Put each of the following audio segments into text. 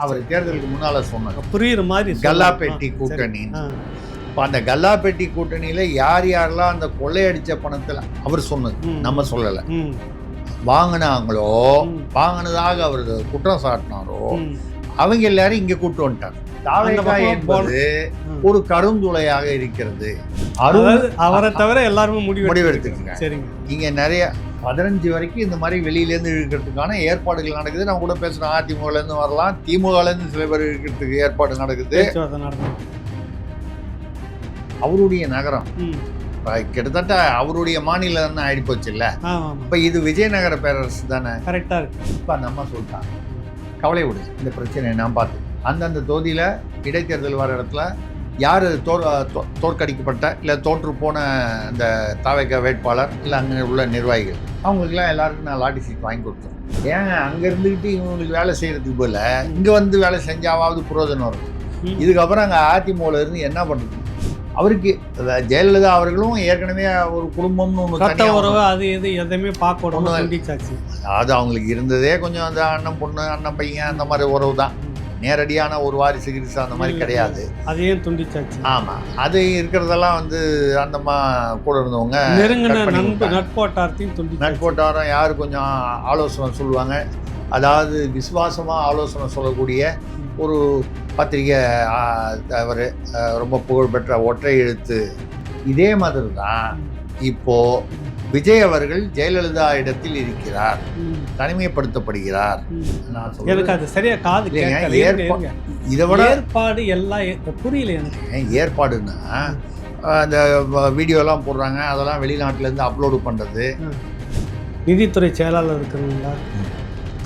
அவர் தேர்தலுக்கு முன்னால சொன்னார் புரியுற மாதிரி கல்லாப்பேட்டி கூட்டணி. இப்போ அந்த கல்லாப்பேட்டி கூட்டணியில யார் யாரெல்லாம் அந்த கொள்ளையடிச்ச பணத்துல அவர் சொன்னது, நம்ம சொல்லலை, வாங்கினாங்களோ வாங்கினதாக அவர் குற்றம் சாட்டினாரோ அவங்க எல்லாரும் இங்க கூட்டு வந்துட்டார். தாவேகா என்பது ஒரு கருந்துளையாக இருக்கிறது. அவரை தவிர எல்லாருமே முடிவெடுத்துருங்க. இங்க நிறைய 15 வரைக்கும் இந்த மாதிரி வெளியிலேருந்து இழுக்கிறதுக்கான ஏற்பாடுகள் நடக்குது. நம்ம கூட பேசுகிறோம், அதிமுகலேருந்து வரலாம், திமுகலேருந்து சில பேர் இழுக்கிறதுக்கு ஏற்பாடு நடக்குது. அவருடைய நகரம் கிட்டத்தட்ட அவருடைய மாநிலம் தான் ஆயிடு போச்சு இல்லை? இப்போ இது விஜயநகர பேரரசு தானே. கரெக்டாக இருக்கு. இப்போ அந்த அம்மா சொல்லிட்டாங்க, கவலை விடு, இந்த பிரச்சனையை நான் பார்த்து அந்தந்த தொகுதியில் இடைத்தேர்தல் வர இடத்துல யார் தோற்கடிக்கப்பட்ட இல்லை தோற்று போன அந்த தாவேகா வேட்பாளர் இல்லை அங்கே உள்ள நிர்வாகிகள் அவங்களுக்குலாம் எல்லாருக்கும் நான் லாட்டி சீட் வாங்கி கொடுத்தேன். ஏங்க அங்கே இருந்துக்கிட்டு இவங்களுக்கு வேலை செய்கிறதுக்கு போல இங்கே வந்து வேலை செஞ்சாவது புரோஜனம் இருக்கும். இதுக்கப்புறம் அங்கே அதிமுகவில் இருந்து என்ன பண்ணுறது? அவருக்கு ஜெயலலிதா அவர்களும் ஏற்கனவே ஒரு குடும்பம்னு ஒன்று அது எது எதையுமே பார்க்கணும். அது அவங்களுக்கு இருந்ததே கொஞ்சம் அந்த அண்ணன் பொண்ணு அண்ணன் பையன் அந்த மாதிரி உறவு தான், நேரடியான ஒரு வாரிசு கிரிசு அந்த மாதிரி கிடையாது. அதையும் துண்டிச்சாச்சு. ஆமாம், அது இருக்கிறதெல்லாம் வந்து அந்தம்மா கூட இருந்தவங்க நட்போட்டாரம் யார் கொஞ்சம் ஆலோசனை சொல்லுவாங்க, அதாவது விசுவாசமாக ஆலோசனை சொல்லக்கூடிய ஒரு பத்திரிகை அவர் ரொம்ப புகழ்பெற்ற ஒற்றை எழுத்து. இதே மாதிரி தான் இப்போ விஜய் அவர்கள் ஜெயலலிதா இடத்தில் இருக்கிறார், தனிமைப்படுத்தப்படுகிறார். எனக்கு அது சரியா காது இதை விட ஏற்பாடு எல்லாம் புரியல எனக்கு. ஏற்பாடுன்னா அந்த வீடியோலாம் போடுறாங்க, அதெல்லாம் வெளிநாட்டிலேருந்து அப்லோடு பண்ணுறது. நிதித்துறை செயலாளர் இருக்கிறவங்களா,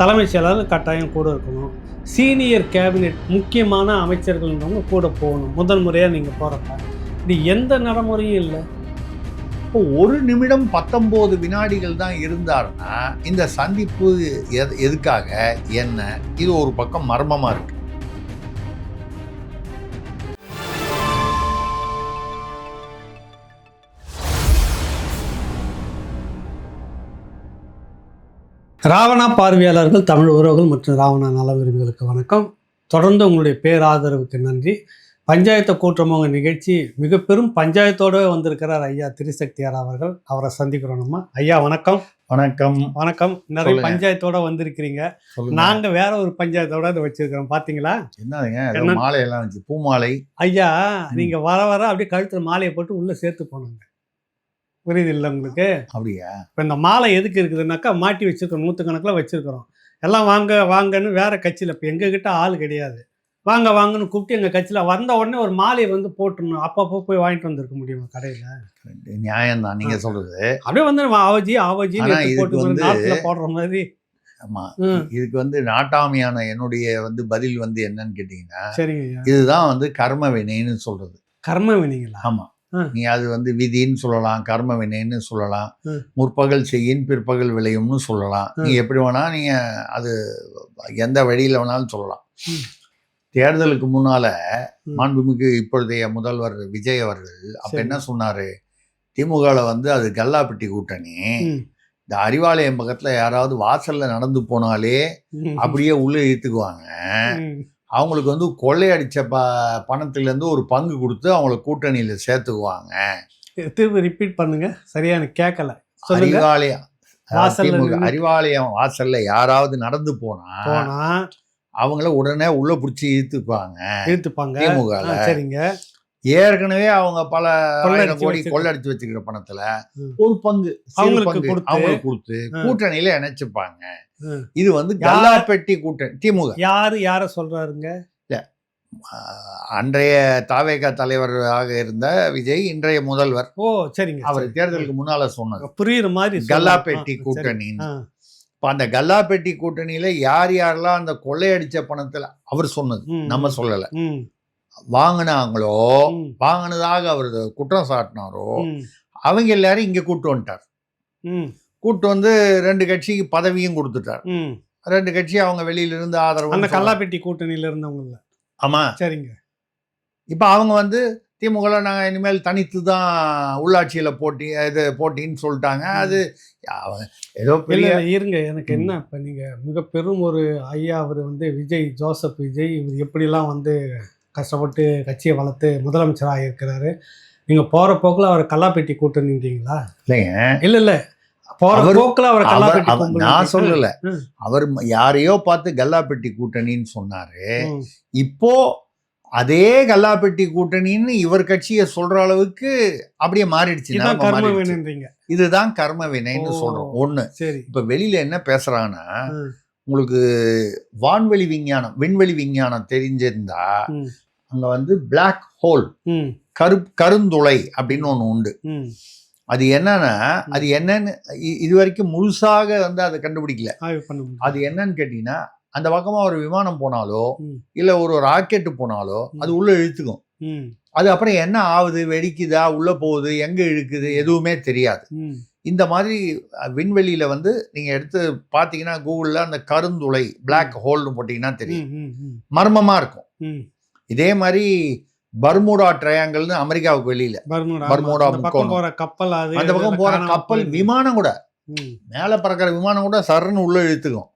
தலைமைச் செயலாளர் கட்டாயம் கூட இருக்கணும், சீனியர் கேபினெட் முக்கியமான அமைச்சர்கள்ன்றவங்க கூட போகணும். முதல் முறையாக நீங்கள் போகிறப்ப இது எந்த நடைமுறையும் இல்லை. இப்போ 1 நிமிடம் 19 வினாடிகள் தான் இருந்தார்னா இந்த சந்திப்பு எதுக்காக என்ன? இது ஒரு பக்கம் மர்மமா இருக்கு. ராவணா பார்வையாளர்கள், தமிழ் உறவுகள் மற்றும் ராவணா நல விரும்பிகளுக்கு வணக்கம். தொடர்ந்து உங்களுடைய பேராதரவுக்கு நன்றி. பஞ்சாயத்தை கூட்டுறவங்க நிகழ்ச்சி மிக பெரும் பஞ்சாயத்தோடு வந்திருக்கிறார் ஐயா திரிசக்தியார் அவர்கள். அவரை சந்திக்கிறோம் நம்ம. ஐயா வணக்கம். வணக்கம். வணக்கம். நிறைய பஞ்சாயத்தோட வந்திருக்கிறீங்க. நாங்க வேற ஒரு பஞ்சாயத்தோட அதை வச்சிருக்கிறோம், பாத்தீங்களா? என்னதுங்க மாலையெல்லாம் வச்சு, பூ மாலை. ஐயா நீங்க வர அப்படியே கழுத்துல மாலையை போட்டு உள்ள சேர்த்து போனாங்க, புரியுது இல்லை உங்களுக்கு? அப்படியா? இப்போ இந்த மாலை எதுக்கு இருக்குதுன்னாக்கா மாட்டி வச்சிருக்கோம், 100கணக்கில் வச்சிருக்கிறோம். எல்லாம் வாங்க வாங்கன்னு வேற கட்சியில், இப்போ எங்ககிட்ட ஆள் கிடையாது, வாங்க வாங்கன்னு கூப்பிட்டு எங்கள் கட்சியில் வந்த உடனே ஒரு மாலையை வந்து போட்டுடணும். அப்பப்போ போய் வாங்கிட்டு வந்துருக்க முடியுமா கடையில்? நியாயம்தான் நீங்கள் சொல்கிறது. அப்படியே வந்து ஆவஜி போட்டு நாட்டில் போடுற மாதிரி. ஆமாம், இதுக்கு வந்து நாட்டாமையான என்னுடைய வந்து பதில் வந்து என்னன்னு கேட்டிங்கன்னா, சரிங்க, இதுதான் வந்து கர்ம வினைன்னு சொல்கிறது. கர்ம வினைங்களா? ஆமாம், நீ அது வந்து விதின்னு சொல்லலாம், கர்ம வினைன்னு சொல்லலாம், முற்பகல் செய்யின் பிற்பகல் விளையும்னு சொல்லலாம். நீ எப்படி வேணா நீங்க அது எந்த வழியில் வேணாலும் சொல்லலாம். தேர்தலுக்கு முன்னால மாண்புமிகு இப்பொழுதைய முதல்வர் விஜய் அவர்கள் அப்ப என்ன சொன்னாரு, திமுகவில் வந்து அது கல்லாப்பட்டி கூட்டணி, இந்த அறிவாலயம் பக்கத்துல யாராவது வாசல்ல நடந்து போனாலே அப்படியே உள்ள இழுத்துக்குவாங்க, அவங்களுக்கு வந்து கொள்ளையடிச்ச பணத்திலேருந்து ஒரு பங்கு கொடுத்து அவங்கள கூட்டணியில் சேர்த்துக்குவாங்க. திரும்ப ரிப்பீட் பண்ணுங்க, சரியா எனக்கு கேட்கல. அறிவாலயம் வாசல்ல யாராவது நடந்து போனா அவங்கள உடனே உள்ள பிடிச்சி இழுத்துப்பாங்க திமுகல. சரிங்க. ஏற்கனவே அவங்க பல கோடி கொள்ளடிச்சு வச்சுக்கிற பணத்துல ஒரு பங்கு அவங்களுக்கு கொடுத்து கூட்டணியில இணைச்சுப்பாங்க. இது வந்து கல்லாப்பட்டி கூட்டணி. திமுக யார சொல்றாருங்க? அன்றைய தாவேகா தலைவராக இருந்த விஜய், இன்றைய முதல்வர். ஓ சரிங்க. அவர் தேர்தலுக்கு முன்னால சொன்னது புரியுற மாதிரி கல்லாப்பட்டி கூட்டணி. இப்போ அந்த கல்லாப்பட்டி கூட்டணியில யார் யாரெல்லாம் அந்த கொள்ளையடிச்ச பணத்துல அவர் சொன்னது, நம்ம சொல்லலை, வாங்கினாங்களோ வாங்கினதாக அவர் குற்றம் சாட்டினாரோ அவங்க எல்லாரும் இங்க கூட்டு வந்துட்டார். கூட்டு வந்து 2 கட்சிக்கு பதவியும் கொடுத்துட்டார். 2 கட்சி அவங்க வெளியில இருந்து ஆதரவு, அந்த கல்லாப்பட்டி கூட்டணியில இருந்தவங்க. ஆமா, சரிங்க. இப்ப அவங்க வந்து திமுகல நாங்கள் இனிமேல் தனித்து தான் உள்ளாட்சியில் போட்டின்னு சொல்லிட்டாங்க. அது ஏதோ பெரிய இருங்க. எனக்கு என்ன இப்போ நீங்கள் மிக பெரும் ஒரு ஐயா அவர் வந்து ஜோசப் விஜய் இவர் எப்படிலாம் வந்து கஷ்டப்பட்டு கட்சியை வளர்த்து முதலமைச்சராக இருக்கிறாரு. நீங்கள் போகிற போக்கில் அவரை கல்லாப்பேட்டி கூட்டு நின்றீங்களா? இல்லைங்க, இல்லை போகிற போக்கில் அவரை கல்லாப்பேட்டி நான் சொல்லலை. அவர் யாரையோ பார்த்து கல்லாப்பேட்டி கூட்டணின்னு சொன்னாரு. இப்போ அதே கல்லாப்பெட்டி கூட்டணின்னு இவர் கட்சியை சொல்ற அளவுக்கு அப்படியே மாறிடுச்சு. இதுதான் கர்ம வினைன்னு சொல்றோம். ஒண்ணு. இப்ப வெளியில என்ன பேசுறாங்கன்னா, உங்களுக்கு வான்வெளி விஞ்ஞானம் விண்வெளி விஞ்ஞானம் தெரிஞ்சிருந்தா அங்க வந்து பிளாக் ஹோல் கருந்துளை அப்படின்னு ஒண்ணு உண்டு. அது என்னன்னா, அது என்னன்னு இது வரைக்கும் முழுசாக வந்து அதை கண்டுபிடிக்கல. அது என்னன்னு கேட்டீங்கன்னா, அந்த பக்கமா ஒரு விமானம் போனாலோ இல்ல ஒரு ராக்கெட்டு போனாலோ அது உள்ள இழுத்துக்கும். அது அப்புறம் என்ன ஆகுது, வெடிக்குதா, உள்ள போகுது, எங்க இழுக்குது, எதுவுமே தெரியாது. இந்த மாதிரி விண்வெளியில வந்து நீங்க எடுத்து பாத்தீங்கன்னா கூகுள்ல அந்த கருந்துளை பிளாக் ஹோல்னு போட்டீங்கன்னா தெரியும், மர்மமா இருக்கும். இதே மாதிரி பர்முடா ட்ரையாங்கிள்னு அமெரிக்காவுக்கு வெளியில பர்முடா முக்கோணம், அந்த பக்கம் போற கப்பல் விமானம் கூட மேல பறக்கிற விமானம் கூட சர்ன்னு உள்ள இழுத்துக்கும்.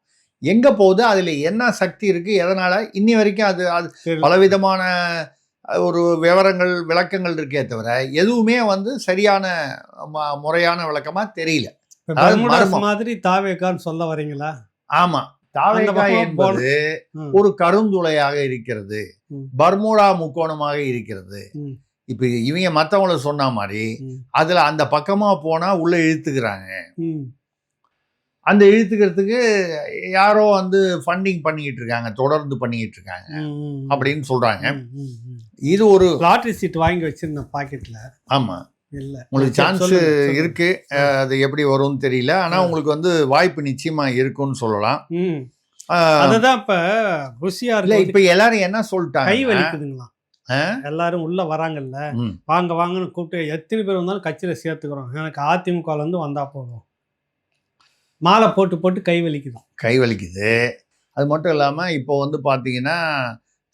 எங்க போகுது, அதுல என்ன சக்தி இருக்கு, எதனால, இன்னி வரைக்கும் அது பலவிதமான ஒரு விளக்கங்கள் இருக்கே தவிர எதுவுமே வந்து சரியான முறையான விளக்கமா தெரியல. மாதிரி தாவேகான்னு சொல்ல வரீங்களா? ஆமா, தாவேகா என்பது ஒரு கருந்துளையாக இருக்கிறது, பர்முடா முக்கோணமாக இருக்கிறது. இப்ப இவங்க மத்தவங்கள சொன்ன மாதிரி அதுல அந்த பக்கமா போனா உள்ள இழுத்துக்கிறாங்க. அந்த இழுத்துக்கிறதுக்கு யாரோ வந்து ஃபண்டிங் பண்ணிக்கிட்டு இருக்காங்க, தொடர்ந்து பண்ணிக்கிட்டு இருக்காங்க அப்படின்னு சொல்றாங்க. இது ஒரு லாட்டரி சீட் வாங்கி வச்சிருந்தேன் பாக்கெட்ல. ஆமா, இல்ல உங்களுக்கு சான்ஸ் இருக்கு, அது எப்படி வரும்னு தெரியல. ஆனா உங்களுக்கு வந்து வாய்ப்பு நிச்சயமா இருக்குன்னு சொல்லலாம். அதுதான் இப்ப ருசியா இல்ல. இப்ப எல்லாரும் என்ன சொல்லிட்டாங்க, கை வலிக்குதுங்களா, எல்லாரும் உள்ள வராங்கல்ல, வாங்க வாங்கன்னு கூப்பிட்டு எத்தனை பேர் வந்தாலும் கட்சியில சேர்த்துக்கிறோம், எனக்கு அதிமுகல இருந்து வந்தா போதும், மாலை போட்டு போட்டு கை வலிக்குது. அது மட்டும் இல்லாமல் இப்போ வந்து பார்த்தீங்கன்னா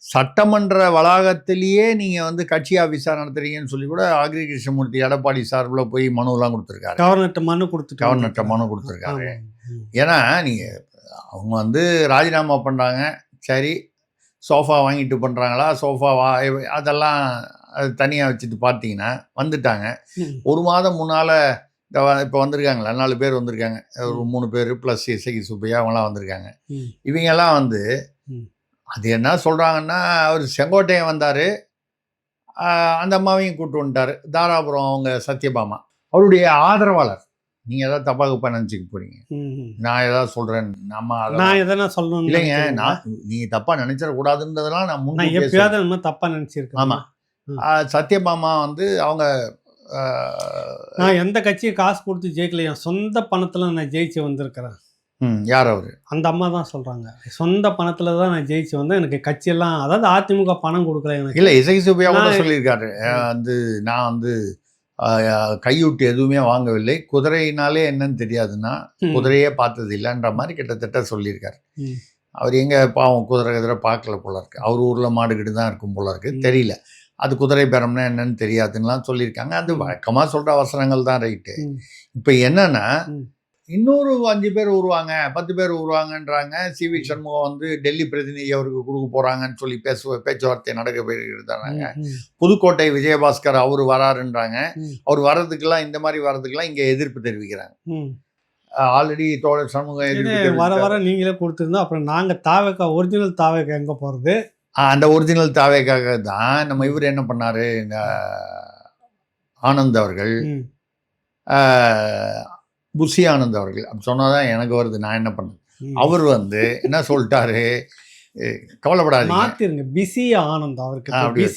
சட்டமன்ற வளாகத்திலேயே நீங்கள் வந்து கட்சி ஆஃபீஸாக நடத்துறீங்கன்னு சொல்லி கூட ஆகிரி கிருஷ்ணமூர்த்தி எடப்பாடி சார்பில் போய் மனுவெல்லாம் கொடுத்துருக்காரு. கவர்னர்கிட்ட மனு கொடுத்துருக்காரு. ஏன்னா நீங்கள் அவங்க வந்து ராஜினாமா பண்ணுறாங்க, சரி சோஃபா வாங்கிட்டு பண்ணுறாங்களா, சோஃபா அதெல்லாம் அது தனியாக வச்சுட்டு பார்த்தீங்கன்னா வந்துட்டாங்க. ஒரு மாதம் முன்னால் இப்போ வந்திருக்காங்களா 4 பேர் வந்திருக்காங்க, ஒரு 3 பேர் ப்ளஸ் இசைக்கு சுப்பையா அவங்களாம் வந்திருக்காங்க. இவங்கெல்லாம் வந்து அது என்ன சொல்கிறாங்கன்னா, அவர் செங்கோட்டையன் வந்தார், அந்த அம்மாவையும் கூப்பிட்டு வந்துட்டார், தாராபுரம் அவங்க சத்யபாமா அவருடைய ஆதரவாளர். நீங்கள் ஏதாவது தப்பாக நினச்சிக்க போறீங்க, நான் ஏதாவது சொல்கிறேன், நான் எதனா சொல்லணும் இல்லைங்க, நீங்கள் தப்பாக நினச்சிடக்கூடாதுன்றதெல்லாம் நான் முன்னே தப்பாக நினச்சிருக்கேன். ஆமாம், சத்யபாமா வந்து அவங்க நான் எந்த கட்சியை காசு கொடுத்து ஜெயிக்கல, என் சொந்த பணத்துல நான் ஜெயிச்சு வந்திருக்கிறேன். யார் அவரு? அந்த அம்மா தான் சொல்றாங்க, சொந்த பணத்துல தான் நான் ஜெயிச்சு வந்தேன், எனக்கு கட்சியெல்லாம், அதாவது அதிமுக பணம் கொடுக்கல எனக்கு. இல்ல, இசை சுப்பையா கூட சொல்லியிருக்காரு, வந்து நான் வந்து கையூட்டு எதுவுமே வாங்கவில்லை, குதிரையினாலே என்னன்னு தெரியாதுன்னா குதிரையே பார்த்தது இல்லைன்ற மாதிரி கிட்டத்தட்ட சொல்லியிருக்காரு. அவர் எங்க பாவம் குதிரை பார்க்கல போல இருக்கு, அவர் ஊர்ல மாடுகிட்டு தான் இருக்கும் போல இருக்கு, தெரியல. அது குதிரை பேரம்னா என்னன்னு தெரியாதுன்னெலாம் சொல்லியிருக்காங்க. அது வழக்கமாக சொல்கிற வசனங்கள் தான், ரைட்டு. இப்போ என்னன்னா, இன்னொரு 5 பேர் வருவாங்க, 10 பேர் வருவாங்கன்றாங்க. சி.வி. சண்முகம் வந்து டெல்லி பிரதிநிதி அவருக்கு கொடுக்க போகிறாங்கன்னு சொல்லி பேச்சுவார்த்தை நடக்க போயிருக்கிறாங்க. புதுக்கோட்டை விஜயபாஸ்கர் அவர் வராருன்றாங்க. அவர் வர்றதுக்கெல்லாம், இந்த மாதிரி வர்றதுக்கெல்லாம் இங்கே எதிர்ப்பு தெரிவிக்கிறாங்க. ஆல்ரெடி தோழர் சண்முகம் எதிர்ப்பு வர நீங்களே கொடுத்துருந்தோம். அப்புறம் நாங்கள் தாவேக்கா ஒரிஜினல் தாவேக்கா எங்கே போகிறது? அந்த ஒரிஜினல் தாவேக்காக தான் நம்ம இவர் என்ன பண்ணார், ஆனந்த் அவர்கள், புஷி ஆனந்த் அவர்கள், அப்படி சொன்னாதான் எனக்கு வருது, நான் என்ன பண்ணேன். அவர் வந்து என்ன சொல்லிட்டாரு, கவலைப்படாதீங்க, பிசி ஆனந்த் அவருக்கு,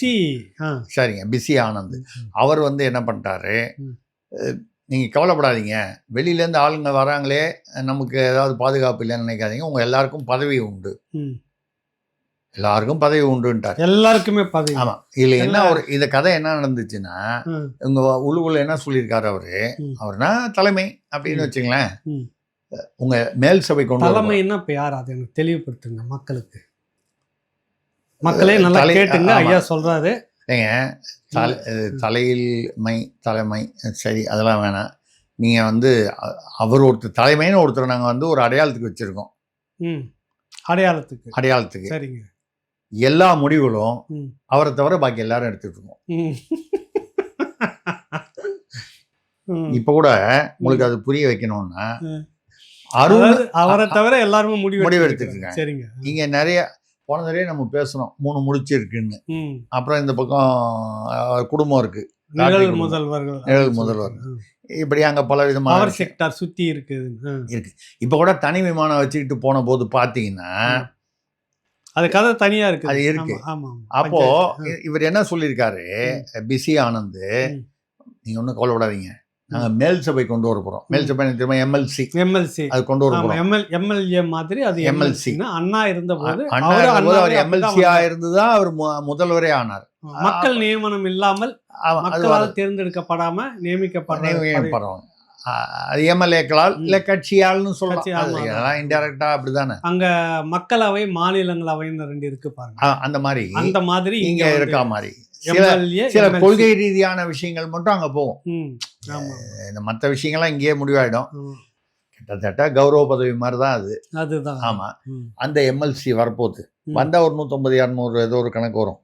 சரிங்க, பிசி ஆனந்த் அவர் வந்து என்ன பண்ணிட்டாரு, நீங்கள் கவலைப்படாதீங்க, வெளியிலேருந்து ஆளுங்க வராங்களே, நமக்கு ஏதாவது பாதுகாப்பு இல்லைன்னு நினைக்காதீங்க, உங்கள் எல்லாருக்கும் பதவி உண்டு, எல்லாருக்கும் பதவி உண்டுன்ட்டார். எல்லாருக்குமே பதவி. ஆமா, இதுல என்ன ஒரு இந்த கதை என்ன நடந்துச்சுன்னா, உங்க உள்ளுக்குள்ள என்ன சொல்லியிருக்காரு அவருனா தலைமை அப்படின்னு வச்சுங்களேன், உங்க மேல் சபை கொண்டு தலைமைன்னா இப்ப யார், அதை எனக்கு தெளிவுபடுத்துங்க மக்களுக்கு. மக்களே நல்லா கேட்டுங்க, ஐயா சொல்றாரு, இல்லைங்க, தலையில் மை தலைமை சரி அதெல்லாம் வேணாம். நீங்கள் வந்து அவர் ஒருத்தர் தலைமைன்னு ஒருத்தர் நாங்கள் வந்து ஒரு அடையாளத்துக்கு வச்சுருக்கோம். அடையாளத்துக்கு சரிங்க. எல்லா முடிவுகளும் அவரை தவிர பாக்கி எல்லாரும் எடுத்துட்டு இருக்கோம். இப்ப கூட உங்களுக்கு அது புரிய வைக்கணும்னா, அவரை தவிர எல்லாருமே முடிவு எடுத்துட்டு இருக்காங்க. சரிங்க. இங்க நிறைய போன தடவை நம்ம பேசணும் 3 முடிச்சு இருக்குன்னு. அப்புறம் இந்த பக்கம் குடும்பம் இருக்கு, நிழல் முதல்வர், இப்படி அங்க பல விதமான செக்டார் சுத்தி இருக்கு. இப்ப கூட தனி விமானம் வச்சுக்கிட்டு போன போது பாத்தீங்கன்னா அது கதை தனியா இருக்கு. அது இருக்கு. அப்போ இவர் என்ன சொல்லியிருக்காரு, பிசி ஆனந்த், நீங்க ஒன்றும் கவலைப்படாதீங்க, நாங்கள் மேல் சபை கொண்டு வர போறோம். மேல் சபை திரும்ப எம்எல்சி அது கொண்டு வர போறோம். எம்எல்ஏ மாதிரி அது எம்எல்சி. அண்ணா இருந்த போது அவர் எம்எல்சியா இருந்துதான் அவர் முதல்வரே ஆனார். மக்கள் நியமனம் இல்லாமல் மக்களால் தேர்ந்தெடுக்கப்படாம நியமிக்கப்படுறவங்க அது எம்எல்ஏக்களால் இல்ல கட்சியால்னு சொல்லலாம். இன்டைரக்டா அப்படிதானே. அங்க மக்களவை மாநிலங்களவைன்னு 2 இருக்கு பாருங்க. அந்த மாதிரி இங்க இருக்கா மாதிரி சில கொள்கை ரீதியான விஷயங்கள் மட்டும் அங்க போகும். இந்த மற்ற விஷயங்கள்லாம் இங்கேயே முடிவாயிடும். கிட்டத்தட்ட கௌரவ பதவி மாதிரி தான் அதுதான். ஆமா. அந்த எம்எல்சி வரப்போகுது, வந்தா ஒரு 150 200 ஏதோ ஒரு கணக்கு வரும்.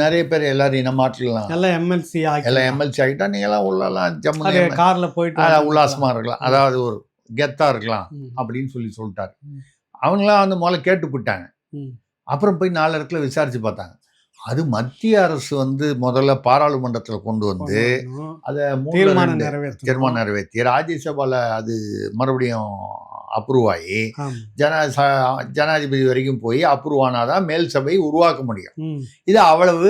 நிறைய பேர் எல்லாரும் இனம் மாற்றலாம். எல்லாம் எம்எல்சி ஆகிட்டா நீங்க எல்லாம் உள்ளலாம் ஜம்மு கார்ல போயிட்டு உல்லாசமா இருக்கலாம், அதாவது ஒரு கெத்தா இருக்கலாம் அப்படின்னு சொல்லிட்டாரு. அவங்களாம் வந்து முதல்ல கேட்டுப்பிட்டாங்க. அப்புறம் போய் 4 இடத்துல விசாரிச்சு பார்த்தாங்க. அது மத்திய அரசு வந்து முதல்ல பாராளுமன்றத்தில் கொண்டு வந்து அதை தீர்மானம் நிறைவேற்றி ராஜ்யசபால அது மறுபடியும் அப்ரூவ் ஆகி ஜனாதிபதி வரைக்கும் போய் அப்ரூவ் ஆனாதான் மேல் சபை உருவாக்க முடியும். இது அவ்வளவு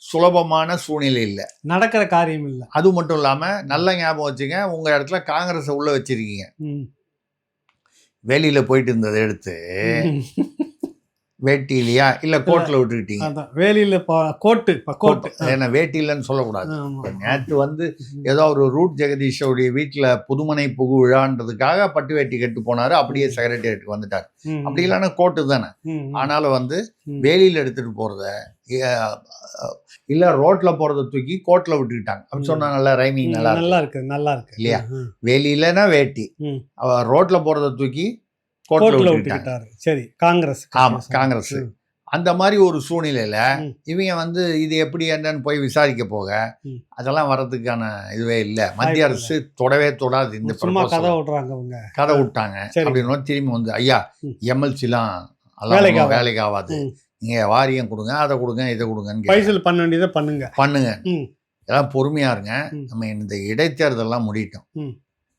சுலபமான சூழ்நிலை இல்லை, நடக்கிற காரியம் இல்லை. அது மட்டும் இல்லாம நல்ல ஞாபகம் வச்சுங்க, உங்க இடத்துல காங்கிரஸ் உள்ள வச்சிருக்கீங்க. வெளியில போயிட்டு இருந்ததை எடுத்து வேட்டிலையா இல்ல கோட்ல விட்டுக்கிட்டீங்க. வேலியில கோட்டு ஏன்னா வேட்டிலன்னு சொல்லக்கூடாது. நேற்று வந்து ஏதோ ஒரு ரூட் ஜெகதீஷோடைய வீட்டுல புதுமனை புகு விழான்றதுக்காக பட்டு வேட்டி கட்டு போனாரு, அப்படியே செக்ரட்டேரியட்டுக்கு வந்துட்டாரு. அப்படி இல்லைன்னா கோட்டு தானே. ஆனாலும் வந்து வேலியில எடுத்துட்டு போறத இல்ல ரோட்ல போறத தூக்கி கோட்ல விட்டுக்கிட்டாங்க. அப்படி சொன்னா நல்லா ரைமிங் நல்லா இருக்கு இல்லையா? வேலியிலன்னா வேட்டி, ரோட்ல போறத தூக்கி கோட்ல விட்டுட்டாரு. சரி, காங்கிரஸ் அந்த மாதிரி ஒரு சூழ்நிலையில இவங்க வந்து இது எப்படி என்னன்னு போய் விசாரிக்க போக அதெல்லாம் வர்றதுக்கான இதுவே இல்லை. மத்திய அரசு தொடவே தொடாது. இந்த கதை விட்டாங்க அப்படின்னு திரும்பி வந்து ஐயா எம்எல்சிலாம் வேலைக்கு ஆகாது, நீங்க வாரியம் கொடுங்க, அதை கொடுங்க, இதை கொடுங்கன்னு பண்ண வேண்டியதை பண்ணுங்க. இதெல்லாம் பொறுமையா இருங்க. நம்ம இந்த இடைத்தேர்தல்லாம் முடியட்டும்.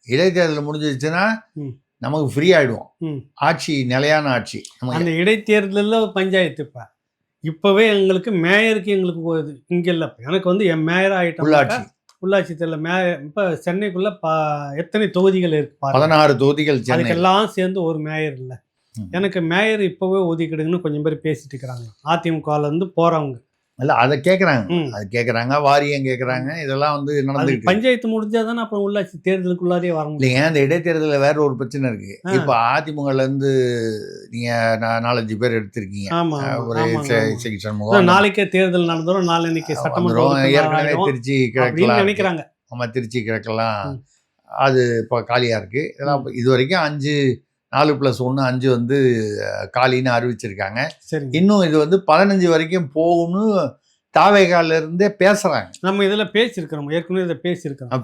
இடைத்தேர்தல் முடிஞ்சிருச்சுன்னா நமக்கு ஃப்ரீ ஆயிடுவோம். ஆட்சி நிலையான ஆட்சி. அந்த இடைத்தேர்தலில் பஞ்சாயத்து இப்பவே எங்களுக்கு மேயருக்கு எங்களுக்கு இங்க இல்லை. எனக்கு வந்து என் மேயர் ஆகிட்டோம். உள்ளாட்சி தேர்தல் மேயர் இப்போ சென்னைக்குள்ள எத்தனை தொகுதிகள் இருக்கு? 16 தொகுதிகள். அதுக்கெல்லாம் சேர்ந்து ஒரு மேயர் இல்லை. எனக்கு மேயர் இப்பவே ஒதுக்கிடுங்கன்னு கொஞ்சம் பேர் பேசிட்டு இருக்கிறாங்க. அதிமுகல இருந்து போறவங்க இல்ல அதை கேட்குறாங்க, வாரியம் கேட்குறாங்க. இதெல்லாம் வந்து நடந்துருக்கு. பஞ்சாயத்து முடிஞ்சாதானே அப்புறம் உள்ளாட்சி தேர்தலுக்குள்ளாரே வர முடியும். இல்லைங்க, அந்த இடைத்தேர்தலில் வேற ஒரு பிரச்சனை இருக்கு. இப்போ அதிமுகல இருந்து நீங்க 4-5 பேர் எடுத்திருக்கீங்க. ஒரு சண்முகம் நாளைக்கே தேர்தல் நடந்துடும், நாளைக்கு சட்டமன்றம் ஏற்கனவே திருச்சி கிழக்கெல்லாம் நினைக்கிறாங்க. ஆமா, திருச்சி கிழக்கெல்லாம் அது இப்போ காலியா இருக்கு. இதெல்லாம் இது வரைக்கும் 4+1 5 வந்து காலின்னு அறிவிச்சிருக்காங்க. இன்னும் இது வந்து 15 வரைக்கும் போகும்னு தாவேகால இருந்தே பேசுறாங்க. நம்ம இதுல பேசியிருக்கிறோம், ஏற்கனவே இதை பேசியிருக்கிறோம்.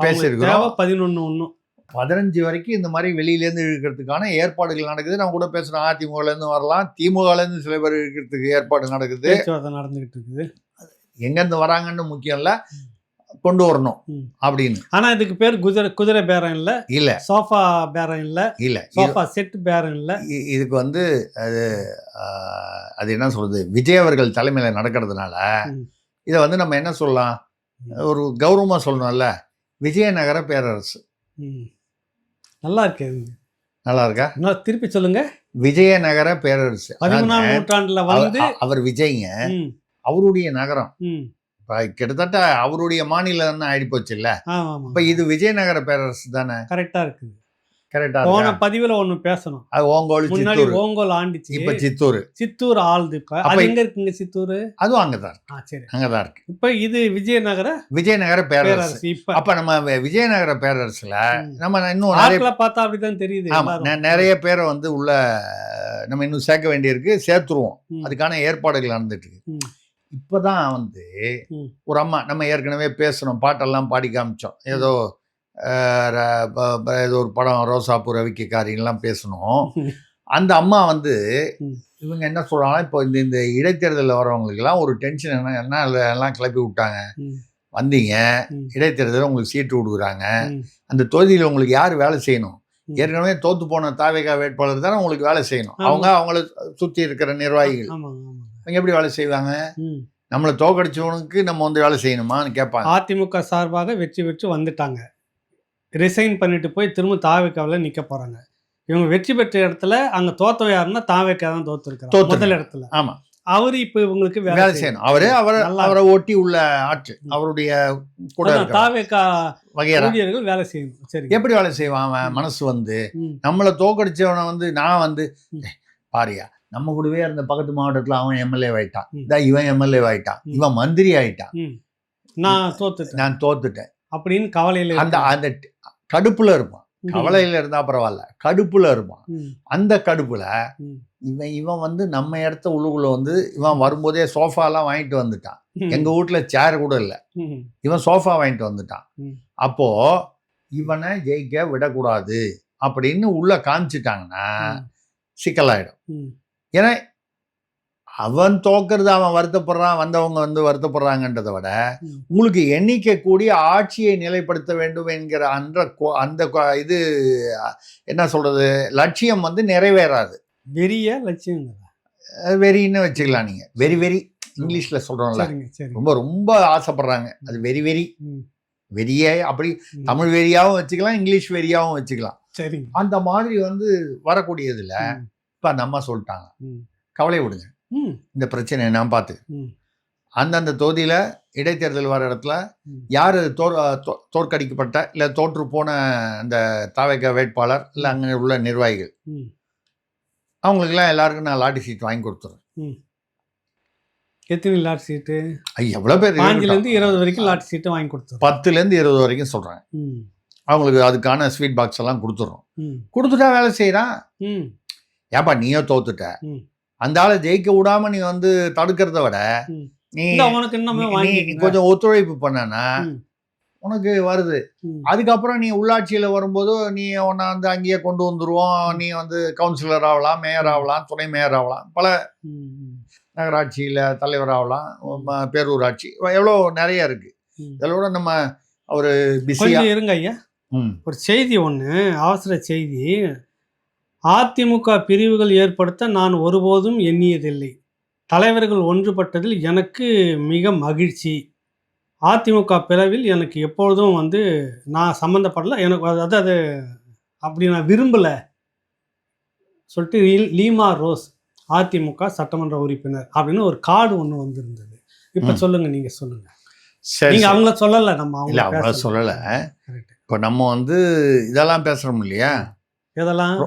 15 வரைக்கும் இந்த மாதிரி வெளியில இருந்து இழுக்கிறதுக்கான ஏற்பாடுகள் நடக்குது. நம்ம கூட பேசுறோம், அதிமுகல இருந்து வரலாம், திமுகல இருந்து சில பேர் இழுக்கிறதுக்கு ஏற்பாடு நடக்குது, நடந்துகிட்டு இருக்குது. எங்க இருந்து வராங்கன்னு முக்கியம் இல்ல, கொண்டு வரணும் அப்படின்னு. ஆனா இதுக்கு பேர் குதிரை பேரம் இல்ல, சோஃபா பேரம் இல்ல, சோஃபா செட் பேரம் இல்ல. இதுக்கு வந்து அது என்ன சொல்றது, விஜய் அவர்கள் தலைமையில நடக்கிறதுனால இதை வந்து நம்ம என்ன சொல்லலாம், ஒரு கௌரவமா சொல்லணும்ல, விஜயநகர பேரரசு. நல்லா இருக்கு. நல்லா இருக்கா? திருப்பி சொல்லுங்க. விஜயநகர பேரரசு 13ஆம் நூற்றாண்டுல வந்து அவர் விஜய்ங்க, அவருடைய நகரம் கிட்டத்தட்ட அவருடைய மாநிலம் ஆயிடுப்போச்சு இல்ல. இப்ப இது விஜயநகர பேரரசு தானே. கரெக்டா இருக்குது. கரெக்டா போன இருக்கா? பதிவுல ஒண்ணு பேசணும். அது ஓங்கோல் முன்னாடி சித்தூர், ஓங்கோல் ஆண்டிச்சு, இப்ப சித்தூர். சித்தூர் ஆளுது. இப்ப அப்ப அது எங்க இருக்குங்க சித்தூர்? அதுவும் அங்கதான் இருக்கு. சரி. அங்கதான் இருக்கு. இப்ப இது விஜயநகர விஜயநகர பேரரசு. பேரரசு. இப்ப அப்ப நம்ம விஜயநகர பேரரசுல நம்ம இன்னும் நிறைய ஆட்களை பார்த்தா அப்படிதான் தெரியுது. ஆமா எல்லாரும். நிறைய பேரை வந்து உள்ள நம்ம இன்னும் சேர்க்க வேண்டியிருக்கு, சேர்த்துருவோம். ம். அதுக்கான ஏற்பாடுகள் நடந்துட்டு இருக்கு. ம். இப்பதான் வந்து ம். ஒரு அம்மா, நம்ம ஏற்கனவே பேசணும், பாட்டெல்லாம் பாடி காமிச்சோம். ஏதோ ஏதோ ஒரு படம் ரோசாப்பூ ரவிக்கு காரியெல்லாம் பேசணும். அந்த அம்மா வந்து இவங்க என்ன சொல்றாங்கன்னா, இப்போ இந்த இடைத்தேர்தலில் வரவங்களுக்கெல்லாம் ஒரு டென்ஷன் என்ன எல்லாம் கிளப்பி விட்டாங்க. வந்தீங்க இடைத்தேர்தலில் உங்களுக்கு சீட்டு கொடுக்குறாங்க, அந்த தொகுதியில் உங்களுக்கு யார் வேலை செய்யணும்? ஏற்கனவே தோத்து போன தாவேகா வேட்பாளர் தானே உங்களுக்கு வேலை செய்யணும். அவங்கள சுற்றி இருக்கிற நிர்வாகிகள் அவங்க எப்படி வேலை செய்வாங்க? நம்மளை தோக்கடிச்சவனுக்கு நம்ம வந்து வேலை செய்யணுமான்னு கேட்பாங்க. அதிமுக சார்பாக வெற்றி பெற்று வந்துட்டாங்க, ரிசைன் பண்ணிட்டு போய் திரும்ப தாவேகாவில் நிற்க போறாங்க. இவங்க வெற்றி பெற்ற இடத்துல அங்க தோத்தவ யாருன்னா தாவேகா தான் தோத்துருக்காங்க முதல் இடத்துல. ஆமா, அவரு இப்ப இவங்களுக்கு வேலை செய்யணும். அவரை ஒட்டி உள்ள ஆட்சி அவருடைய கூட தாவேகா வகையறா ஊழியர்கள் வேலை செய்யணும். சரி, எப்படி வேலை செய்வான் அவன்? மனசு வந்து நம்மளை தோக்கடிச்சவனை வந்து நான் வந்து பாரியா நம்ம கூடவே இருந்த பக்கத்து மாவட்டத்துல அவன் எம்எல்ஏ ஆயிட்டான், இவன் எம்எல்ஏ ஆயிட்டான், இவன் மந்திரி ஆயிட்டான், நான் தோத்துட்டேன் அப்படின்னு கவலையில அந்த கடுப்புல இருப்பான். கவலையில இருந்தா பரவாயில்ல, கடுப்புல இருப்பான். அந்த கடுப்புல இவன் வந்து நம்ம இடத்த உள்ளுக்குள்ள வந்து இவன் வரும்போதே சோஃபா எல்லாம் வாங்கிட்டு வந்துட்டான். எங்க வீட்டுல சேர் கூட இல்லை, இவன் சோஃபா வாங்கிட்டு வந்துட்டான். அப்போ இவனை ஜெயிக்க விடக்கூடாது அப்படின்னு உள்ள காமிச்சிட்டாங்கன்னா சிக்கலாயிடும். ஏன்னா அவன் தோக்கிறது அவன் வருத்தப்படுறான், வந்தவங்க வந்து வருத்தப்படுறாங்கன்றதை விட உங்களுக்கு எண்ணிக்கை கூடிய ஆட்சியை நிலைப்படுத்த வேண்டும் என்கிற அந்த இது என்ன சொல்றது லட்சியம் வந்து நிறைவேறாது. வெறிய லட்சியம் வெறின்னு வச்சுக்கலாம். நீங்க வெரி இங்கிலீஷ்ல சொல்றோம்ல, ரொம்ப ரொம்ப ஆசைப்படுறாங்க, அது வெறியே. அப்படி தமிழ் வெறியாவும் வச்சுக்கலாம், இங்கிலீஷ் வெறியாவும் வச்சுக்கலாம். சரி, அந்த மாதிரி வந்து வரக்கூடியதுல இப்ப அந்த அம்மா சொல்லிட்டாங்க, கவலை விடுங்க, இந்த பிரச்சனையை நான் பார்த்து அந்தந்த தொகுதியில இடைத்தேர்தல் வர இடத்துல யாரு தோற்கடிக்கப்பட்ட இல்ல தோற்று போன அந்த தாவேகா வேட்பாளர் இல்ல அங்க உள்ள நிர்வாகிகள் அவங்களுக்குலாம் எல்லாருக்கும் நான் லாட்டி சீட் வாங்கி கொடுத்துறேன். எத்தனை லாட்டி சீட்டு? எவ்வளவு பேர்? 5-20 வரைக்கும் லாட்டி சீட்டு வாங்கி கொடுத்துறோம். 10-20 வரைக்கும் சொல்றேன். அவங்களுக்கு அதுக்கான ஸ்வீட் பாக்ஸ் எல்லாம் கொடுத்துறோம். கொடுத்துட்டா வேலை செய்யறான். ஏப்பா நீயோ தோத்துட்ட, அந்த ஆளை ஜெயிக்க விடாம நீ வந்து தடுக்கிறத விட நீ கொஞ்சம் ஒத்துழைப்பு பண்ணனா உனக்கு வருது. அதுக்கப்புறம் நீ உள்ளாட்சியில வரும்போது நீ உன்னை வந்து அங்கேயே கொண்டு வந்துருவோம். நீ வந்து கவுன்சிலர் ஆகலாம், மேயர் ஆகலாம், துணை மேயர் ஆகலாம், பல நகராட்சியில தலைவர் ஆகலாம், பேரூராட்சி, எவ்வளோ நிறைய இருக்கு. இதோட நம்ம ஒரு பிஸியா இருங்க ஐயா. ஒரு செய்தி ஒன்று, அவசர செய்தி. அதிமுக பிரிவுகள் ஏற்படுத்த நான் ஒருபோதும் எண்ணியதில்லை. தலைவர்கள் ஒன்றுபட்டதில் எனக்கு மிக மகிழ்ச்சி. அதிமுக பிளவில் எனக்கு எப்பொழுதும் வந்து நான் சம்மந்தப்படலை, எனக்கு அது அப்படி நான் விரும்பலை சொல்லிட்டு லீமா ரோஸ் அதிமுக சட்டமன்ற உறுப்பினர் அப்படின்னு ஒரு கார்டு ஒன்று வந்திருந்தது. இப்போ சொல்லுங்க, நீங்க சொல்லுங்க. நீங்க அவங்கள சொல்லலை, நம்ம அவங்கள சொல்லலை. இப்போ நம்ம வந்து இதெல்லாம் பேசுறோம் இல்லையா, இதெல்லாம்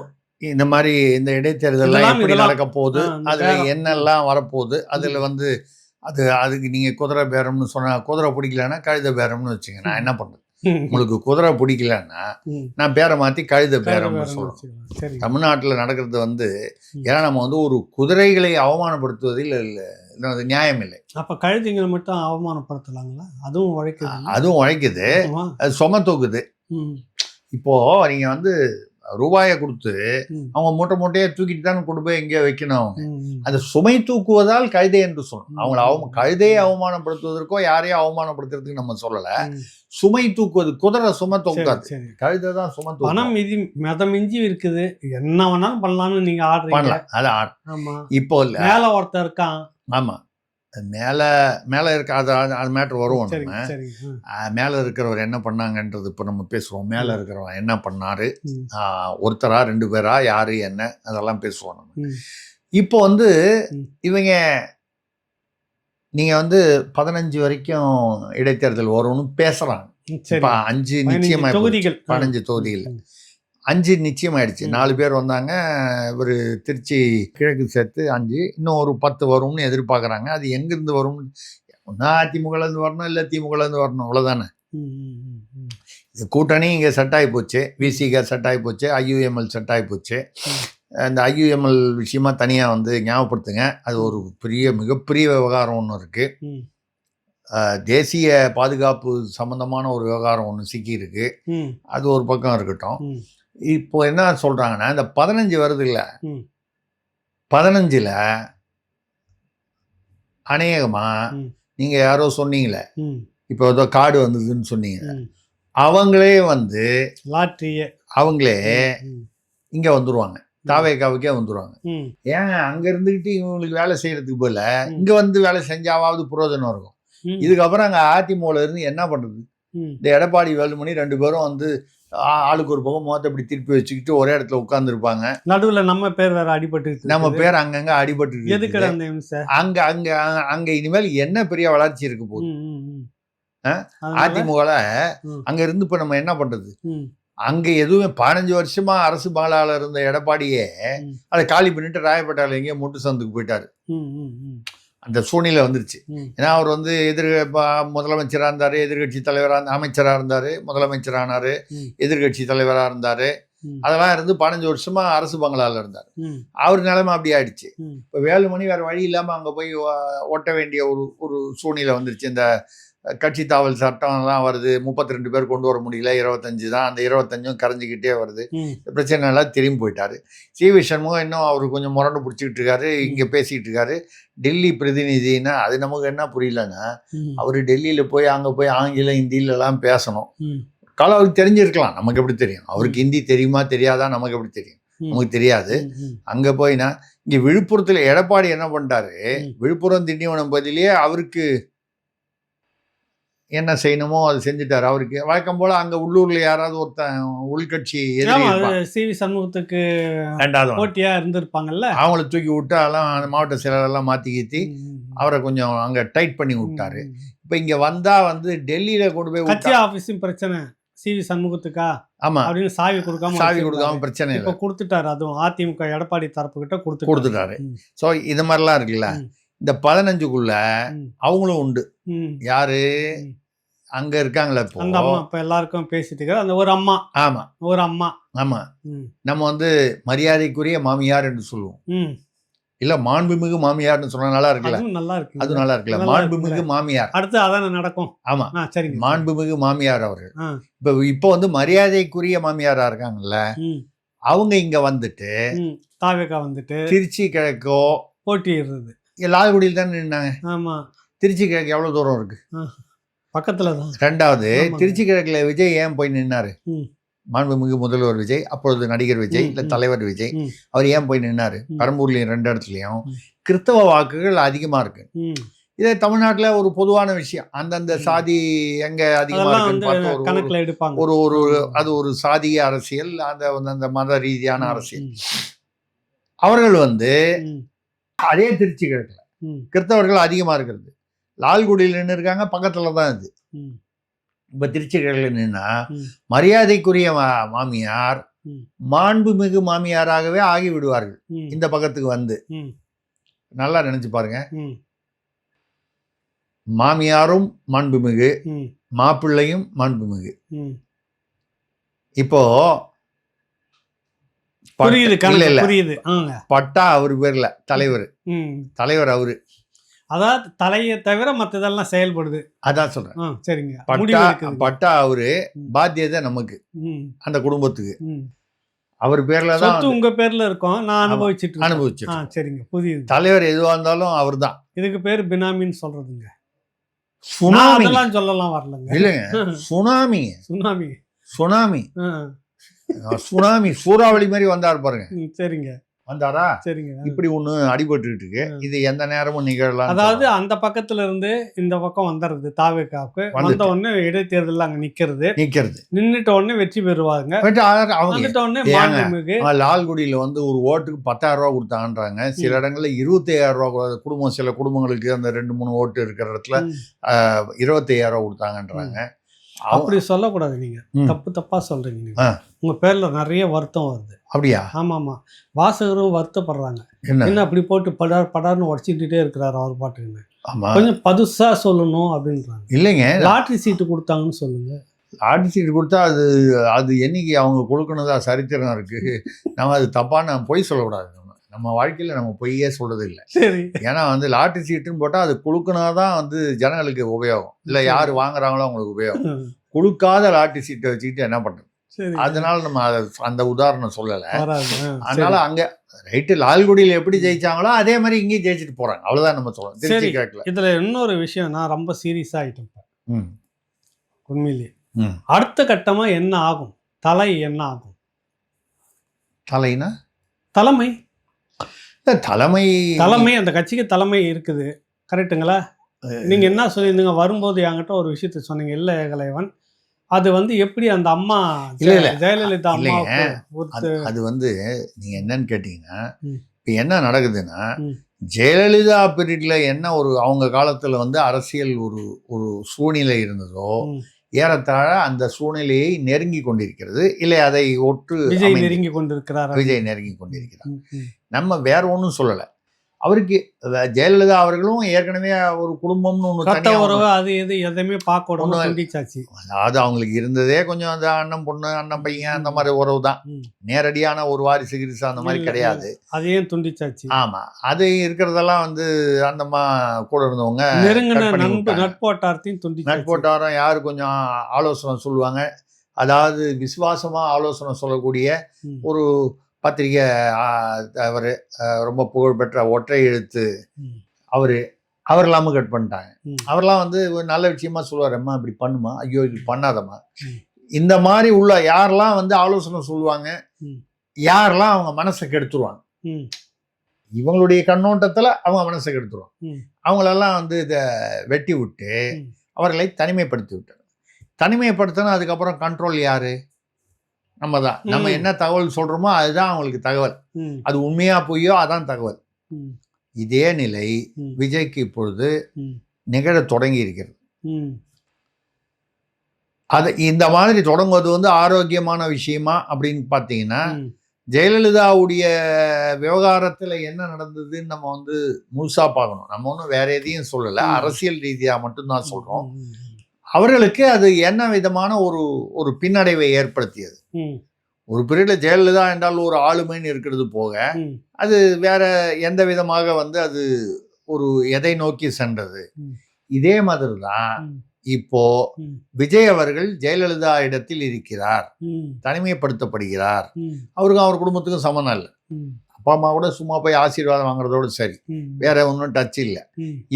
இந்த மாதிரி இந்த இடைத்தேர்தல் எப்படி நடக்க போகுது, அதுல என்னெல்லாம் வரப்போகுது, அதுல வந்து அதுக்கு நீங்க குதிரை பேரம்னு சொன்னா குதிரை பிடிக்கலன்னா கழுத பேரம்னு வச்சுங்க. நான் என்ன பண்றது? உங்களுக்கு குதிரை பிடிக்கலன்னா நான் பேரை மாத்தி கழுத பேரம்னு சொல்றேன். தமிழ்நாட்டில் நடக்கிறது வந்து ஏன்னா நம்ம வந்து ஒரு குதிரைகளை அவமானப்படுத்துவதில் நியாயம் இல்லை. அப்ப கழுதைங்களை மட்டும் அவமானப்படுத்தலாங்களா? அதுவும் உழைக்குது, அது சும தூக்குது. இப்போ நீங்க வந்து ரூபாயை கொடுத்து அவங்க மூட்டையை தூக்கிட்டு தான் கொண்டு போய் எங்கேயோ வைக்கணும். அவங்க அந்த சுமை தூக்குவதால் கழுதை என்று சொல்லணும். அவங்கள கழுதையை அவமானப்படுத்துவதற்கோ யாரையும் அவமானப்படுத்துறதுக்கு நம்ம சொல்லல. சுமை தூக்குவது, குதிரை சுமை தூக்காது, கழுதை தான் சுமை தூக்கும். பணம் மிதமிஞ்சி இருக்குது, என்ன வேணாலும் பண்ணலாம்னு நீங்க ஆர்டர் பண்ணலாம். அது ஆமா. இப்போ இல்ல மேல ஒருத்தர் இருக்கான். ஆமா, மேல இருக்க அது மேட்ரு வருவோம். நம்ம மேல இருக்கிறவர் என்ன பண்ணாங்கன்றது இப்ப நம்ம பேசுவோம். மேல இருக்கிறவன் என்ன பண்ணாரு, ஒருத்தரா 2 பேரா, யாரு என்ன, அதெல்லாம் பேசுவோம் நம்ம. இப்போ வந்து இவங்க நீங்க வந்து 15 வரைக்கும் இடைத்தேர்தல் வரும்னு பேசுறாங்க. இப்ப 5 நிச்சயமா 15 தொகுதிகள் 5 நிச்சயமாயிடுச்சு. 4 பேர் வந்தாங்க. இவர் திருச்சி கிழக்கு சேர்த்து 5, இன்னும் ஒரு 10 வரும்னு எதிர்பார்க்குறாங்க. அது எங்கேருந்து வரும்னு, ஒன்றா அதிமுகலேருந்து வரணும், இல்லை திமுகலேருந்து வரணும், அவ்வளோதானே. இது கூட்டணி இங்கே செட் ஆகி போச்சு, விசிக செட் ஆகி போச்சு, IUML செட் ஆகி போச்சு. இந்த IUML விஷயமா தனியாக வந்து ஞாபகப்படுத்துங்க. அது ஒரு மிகப்பெரிய விவகாரம் ஒன்று இருக்குது. தேசிய பாதுகாப்பு சம்பந்தமான ஒரு விவகாரம் ஒன்று சிக்கியிருக்கு. அது ஒரு பக்கம் இருக்கட்டும். இப்போ என்ன சொல்கிறாங்கன்னா, இந்த 15 வருது இல்லை, 15ல் அநேகமாக நீங்கள் யாரோ சொன்னீங்களே, இப்போ ஏதோ கார்டு வந்ததுன்னு சொன்னீங்க, அவங்களே வந்து லாட்ரியே அவங்களே இங்கே வந்துடுவாங்க, தாவேக்காவுக்கே வந்துடுவாங்க. ஏன் அங்கே இருந்துக்கிட்டு இவங்களுக்கு வேலை செய்கிறதுக்கு போல இங்கே வந்து வேலை செஞ்சாவது புரோஜனம் இருக்கும். இதுக்கப்புறம் அங்கே அதிமுகவில் இருந்து என்ன பண்ணுறது? இந்த எடப்பாடி வேலுமணி 2 பேரும் வந்து ஆளுக்கு ஒரு பக்கம் முகத்தை இப்படி திருப்பி வச்சுக்கிட்டு ஒரே இடத்துல உட்காந்துருப்பாங்க. நடுவில் நம்ம பேர் வேற அடிபட்டு, நம்ம பேர் அங்கங்கே அடிபட்டு, அங்கே இனிமேல் என்ன பெரிய வளர்ச்சி இருக்க போகுது? அதிமுகவில் அங்கே இருந்து இப்போ நம்ம என்ன பண்ணுறது? அங்கே எதுவுமே 15 வருஷமா அரசு பாலாளர் இருந்த எடப்பாடியே அதை காலி பண்ணிட்டு ராயப்பேட்டாவில் எங்கேயோ முட்டு சந்துக்கு போயிட்டாரு. அந்த சூழ்நிலை வந்துருச்சு. ஏன்னா அவர் வந்து முதலமைச்சராக இருந்தார், எதிர்கட்சி தலைவராக அமைச்சராக இருந்தார், முதலமைச்சரானார், எதிர்கட்சி தலைவராக இருந்தார். அதெல்லாம் இருந்து 15 வருஷமா அரசு பங்களாவில் இருந்தார். அவர் நிலைமை அப்படி ஆயிடுச்சு. இப்போ வேலுமணி வேறு வழி இல்லாமல் அங்கே போய் ஒட்ட வேண்டிய ஒரு சூழ்நிலை வந்துருச்சு. இந்த கட்சி தாவல் சட்டம்லாம் வருது, 32 பேர் கொண்டு வர முடியல, 25 தான். அந்த 25ம் கரைஞ்சிக்கிட்டே வருது. பிரச்சனை எல்லாம் திரும்பி போயிட்டாரு. CV சண்முகம் இன்னும் அவர் கொஞ்சம் முரண்டு பிடிச்சிக்கிட்டு இருக்காரு, இங்கே பேசிக்கிட்டு இருக்காரு. டெல்லி பிரதிநிதினா அது நமக்கு என்ன புரியலன்னா, அவர் டெல்லியில் போய் அங்கே போய் ஆங்கிலம் ஹிந்திலெல்லாம் பேசணும். காலம் அவருக்கு தெரிஞ்சிருக்கலாம், நமக்கு எப்படி தெரியும்? அவருக்கு ஹிந்தி தெரியுமா தெரியாதா நமக்கு எப்படி தெரியும்? நமக்கு தெரியாது. அங்கே போய்னா இங்கே விழுப்புரத்தில் எடப்பாடி என்ன பண்ணிட்டாரு, விழுப்புரம் திண்டிவனம் பதிலேயே அவருக்கு என்ன செய்யணுமோ அது செஞ்சுட்டாரு. அவருக்கு வழக்கம் போல அங்க உள்ளூர்ல யாராவது ஒருத்தன் உள்கட்சி CV சண்முகத்துக்கு 2வது போட்டியா இருந்திருப்பாங்கல்ல, அவங்கள தூக்கி விட்டு அதெல்லாம் அந்த மாவட்ட செயலரெல்லாம் மாத்தி கீத்தி அவரை கொஞ்சம் அங்க டைட் பண்ணி விட்டாரு. இப்ப இங்க வந்தா வந்து டெல்லியில கொண்டு போய் கட்சி ஆபீஸும் பிரச்சனை CV சண்முகத்துக்கா, ஆமா அப்படின்னு சாவி கொடுக்காம பிரச்சனை இப்ப கொடுத்துட்டாரு. அதுவும் அதிமுக எடப்பாடி தரப்பு கிட்ட கொடுத்துட்டாரு. சோ இது மாதிரிலாம் இருக்குல்ல. இந்த 15க்குள்ள அவங்களும் உண்டு. யாரு அங்க இருக்காங்களா? இப்போ அந்த அம்மா இப்ப எல்லாருக்கும் பேசிட்டு இருக்காரு, அந்த ஒரு அம்மா. ஆமா, ஒரு அம்மா. ஆமா, நம்ம வந்து மரியாதைக்குரிய மாமியார் என்று சொல்லுவோம். இல்ல மாண்புமிகு மாமியார்னு சொன்னா நல்லா இருக்குல்ல? நல்லா இருக்கு, அது நல்லா இருக்குல்ல? மாண்புமிகு மாமியார் அடுத்து அதான நடக்கும். ஆமா, சரி. மாண்புமிகு மாமியார் அவர்கள் இப்போ வந்து மரியாதைக்குரிய மாமியாரா இருக்காங்கல்ல, அவங்க இங்க வந்துட்டு தாவேக்கா வந்துட்டு திருச்சி கிழக்கோ போட்டிடுறது. லால்குடியில் தான் நின்னாங்க. ஆமா, திருச்சி கிழக்கு எவ்வளவு தூரம் இருக்கு? பக்கத்துல தான். 2வது திருச்சி கிழக்குல விஜய் ஏன் போய் நின்னாரு? மாண்புமிகு முதல்வர் விஜய், அப்பொழுது நடிகர் விஜய், இல்ல தலைவர் விஜய், அவர் ஏன் போய் நின்னாரு? பெரம்பூர்லயும் 2 இடத்துலயும் கிறிஸ்தவ வாக்குகள் அதிகமா இருக்கு. இதே தமிழ்நாட்டுல ஒரு பொதுவான விஷயம், அந்தந்த சாதி எங்க அதிகமா இருக்குன்னு அது ஒரு சாதிய அரசியல், அந்த மத ரீதியான அரசியல். அவர்கள் வந்து அதே திருச்சி கிழக்குல கிறிஸ்தவர்கள் அதிகமா இருக்கிறது. லால்குடியில் நின்று இருக்காங்க, பக்கத்துல தான் இது. இப்ப திருச்சி கிழக்குல நின்னா மரியாதைக்குரிய மாமியார் மாண்புமிகு மாமியாராகவே ஆகி விடுவார்கள். இந்த பக்கத்துக்கு வந்து நல்லா நினைச்சு பாருங்க. மாமியாரும் மாண்புமிகு, மாப்பிள்ளையும் மாண்புமிகு. இப்போ புரியுது. பட்டா அவரு பேர்ல தலைவர் அவரு, அதாவது தலையை தவிர மற்றதெல்லாம் செயல்படுது. அதான் சொல்றேன். சரிங்க. பட்டா அவரு, பாத்தியதை நமக்கு, அந்த குடும்பத்துக்கு. அவர் பேர்ல தான் உங்க பேர்ல இருக்கும். நான் அனுபவிச்சுட்டு. சரிங்க, புரியுது. தலைவர் எதுவா இருந்தாலும் அவர் தான். இதுக்கு பேர் பினாமின்னு சொல்றதுங்க. சுனாமி சொல்லலாம் வரலங்க. இல்லைங்க, சுனாமி சுனாமி சுனாமி சுனாமி சூறாவளி மாதிரி வந்தார் பாருங்க. சரிங்க, வந்தாரா? சரிங்க. இப்படி ஒண்ணு அடிபட்டு இருக்கு. இது எந்த நேரமும் நிகழலாம். அதாவது அந்த பக்கத்துல இருந்து இந்த பக்கம் வந்துடுறது. தாவேக்காவுக்கு வந்த உடனே இடைத்தேர்தல் அங்க நிக்கிறது. நின்னுட்ட உடனே வெற்றி பெறுவாங்க. லால்குடியில வந்து ஒரு ஓட்டுக்கு 10,000 ரூபா கொடுத்தாங்கன்றாங்க. சில இடங்கள்ல 25,000 ரூபா குடும்பம், சில குடும்பங்களுக்கு அந்த 2-3 ஓட்டு இருக்கிற இடத்துல 25,000 ரூபா கொடுத்தாங்கன்றாங்க. அப்படி சொல்லக்கூடாது நீங்க. தப்பா சொல்றீங்க நீங்க. உங்க பேர்ல நிறைய வருத்தம் வருது. அப்படியா? ஆமா. வாசகரும் வருத்தப்படுறாங்க. என்ன அப்படி போட்டு படார்னு உடச்சிக்கிட்டே இருக்கிறாரு அவர் பாட்டுன்னு. கொஞ்சம் பதுசா சொல்லணும் அப்படின்றாங்க. இல்லைங்க, லாட்டரி சீட்டு கொடுத்தாங்கன்னு சொல்லுங்க. லாட்டரி சீட்டு கொடுத்தா அது என்னைக்கு அவங்க கொடுக்கணுதா சரித்திரம் இருக்கு. நம்ம அது தப்பான பொய் சொல்லக்கூடாது. நம்ம வாழ்க்கையில் நம்ம பொய்யே சொல்றது இல்லை. சரி. ஏன்னா வந்து லாட்டரி சீட்டுன்னு போட்டால் அது கொடுக்கணாதான் வந்து ஜனங்களுக்கு உபயோகம், இல்லை யார் வாங்குறாங்களோ அவங்களுக்கு உபயோகம். கொடுக்காத லாட்டரி சீட்டை வச்சுக்கிட்டு என்ன பண்ணுறது? அதனால நம்ம அந்த உதாரணம் சொல்லலை. அதனால அங்கே ரைட்டு லால்குடியில் எப்படி ஜெயிச்சாங்களோ அதே மாதிரி இங்கேயும் ஜெயிச்சுட்டு போகிறாங்க. அவ்வளோதான் நம்ம சொல்லலாம். திருச்சி கேட்கல. இதில் இன்னொரு விஷயம், நான் ரொம்ப சீரியஸாக ஆகிட்டேன் உண்மையிலேயே. அடுத்த கட்டமாக என்ன ஆகும்? என்ன ஆகும்? தலைனா தலைமை தலைமை அந்த கட்சிக்கு தலைமை இருக்குது, கரெக்டுங்களா? நீங்கள் என்ன சொல்லியிருந்தீங்க வரும்போது என்கிட்ட ஒரு விஷயத்த சொன்னீங்க, இல்லை ஏகலைவன், அது வந்து எப்படி அந்த அம்மா ஜெயலலிதா அம்மா அது வந்து நீங்கள் என்னன்னு கேட்டிங்கன்னா, இப்போ என்ன நடக்குதுன்னா, ஜெயலலிதா பீரியட்ல என்ன ஒரு அவங்க காலத்தில் வந்து அரசியல் ஒரு சூழ்நிலை இருந்ததோ ஏறத்தாழ அந்த சூழ்நிலையை நெருங்கி கொண்டிருக்கிறது. இல்லை அதை ஒட்டு விஜய் நெருங்கி கொண்டிருக்கிறார். நம்ம வேற ஒன்றும் சொல்லலை. அவருக்கு ஜெயலலிதா அவர்களும் ஏற்கனவே ஒரு குடும்பம்னு ஒன்று, அது எது எதையுமே பார்க்கணும். அதாவது அவங்களுக்கு இருந்ததே கொஞ்சம் அந்த அண்ணன் பொண்ணு அண்ணன் பையன் அந்த மாதிரி உறவு தான். நேரடியான ஒரு வாரிசு கிரிசு அந்த மாதிரி கிடையாது. அதையும் துண்டிச்சாச்சு. ஆமா, அது இருக்கிறதெல்லாம் வந்து அந்தம்மா கூட இருந்தவங்க நட்போட்டாரம் யாரு கொஞ்சம் ஆலோசனை சொல்லுவாங்க. அதாவது விசுவாசமா ஆலோசனை சொல்லக்கூடிய ஒரு பத்திரிகை அவர் ரொம்ப புகழ்பெற்ற ஒற்றை எழுத்து அவர் இல்லாமல் கட் பண்ணிட்டாங்க. அவர்லாம் வந்து ஒரு நல்ல விஷயமா சொல்லுவார், அம்மா இப்படி பண்ணுமா, ஐயோ இப்படி பண்ணாதம்மா, இந்த மாதிரி உள்ள யாரெல்லாம் வந்து ஆலோசனை சொல்லுவாங்க, யாரெல்லாம் அவங்க மனசை கெடுத்துருவாங்க, இவங்களுடைய கண்ணோட்டத்தில் அவங்க மனசை கெடுத்துருவாங்க, அவங்களெல்லாம் வந்து இதை வெட்டி விட்டு அவர்களை தனிமைப்படுத்தி விட்டார். தனிமைப்படுத்தினா அதுக்கப்புறம் கண்ட்ரோல் யாரு? நம்ம தான். நம்ம என்ன தகவல் சொல்றோமோ அதுதான் அவங்களுக்கு தகவல். அது உண்மையா பொய்யோ அதான் தகவல். இதே நிலை விஜய்க்கு இப்பொழுது நிகழ தொடங்கி இருக்கிறது. அது இந்த மாதிரி தொடங்குவது வந்து ஆரோக்கியமான விஷயமா அப்படின்னு பார்த்தீங்கன்னா, ஜெயலலிதாவுடைய விவகாரத்தில் என்ன நடந்ததுன்னு நம்ம வந்து முழுசா பார்க்கணும். நம்ம ஒன்றும் வேற எதையும் சொல்லலை, அரசியல் ரீதியாக மட்டும்தான் சொல்றோம். அவர்களுக்கு அது என்ன விதமான ஒரு பின்னடைவை ஏற்படுத்தியது. ஒரு பீரியட்ல ஜெயலலிதா என்றால் ஒரு ஆளுமைன்னு இருக்கிறது போக அது வேற எந்த விதமாக வந்து அது ஒரு எதை நோக்கி சென்றது. இதே மாதிரி தான் இப்போ விஜய் அவர்கள் ஜெயலலிதா இடத்தில் இருக்கிறார், தனிமைப்படுத்தப்படுகிறார். அவருக்கும் அவர் குடும்பத்துக்கும் சமம் இல்லை. அப்பா அம்மா கூட சும்மா போய் ஆசீர்வாதம் வாங்குறதோடு சரி, வேற ஒன்றும் டச் இல்லை.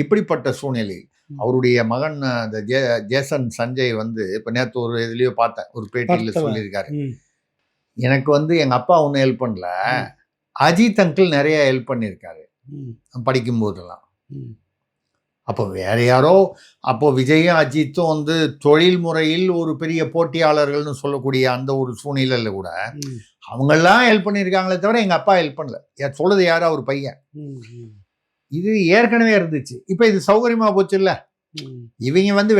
இப்படிப்பட்ட சூழ்நிலையில் அவருடைய மகன் அந்த ஜேசன் சஞ்சய் வந்து இப்போ நேற்று ஒரு இதுலேயோ பார்த்தேன், ஒரு பேட்டியில் சொல்லியிருக்காரு, எனக்கு வந்து எங்கள் அப்பா ஒன்றும் ஹெல்ப் பண்ணல, அஜித் அங்கிள் நிறைய ஹெல்ப் பண்ணியிருக்காரு படிக்கும் போதெல்லாம். அப்போ வேற யாரோ, அப்போ விஜயும் அஜித்தும் வந்து தொழில் முறையில் ஒரு பெரிய போட்டியாளர்கள்னு சொல்லக்கூடிய அந்த ஒரு சூழ்நிலையில் கூட அவங்கெல்லாம் ஹெல்ப் பண்ணியிருக்காங்களே தவிர எங்கள் அப்பா ஹெல்ப் பண்ணல. சொல்றது யாரோ அவர் பையன். இது ஏற்கனவே இருந்துச்சு, இப்போ இது சௌகரியமா போச்சு இல்ல. இவங்க வந்து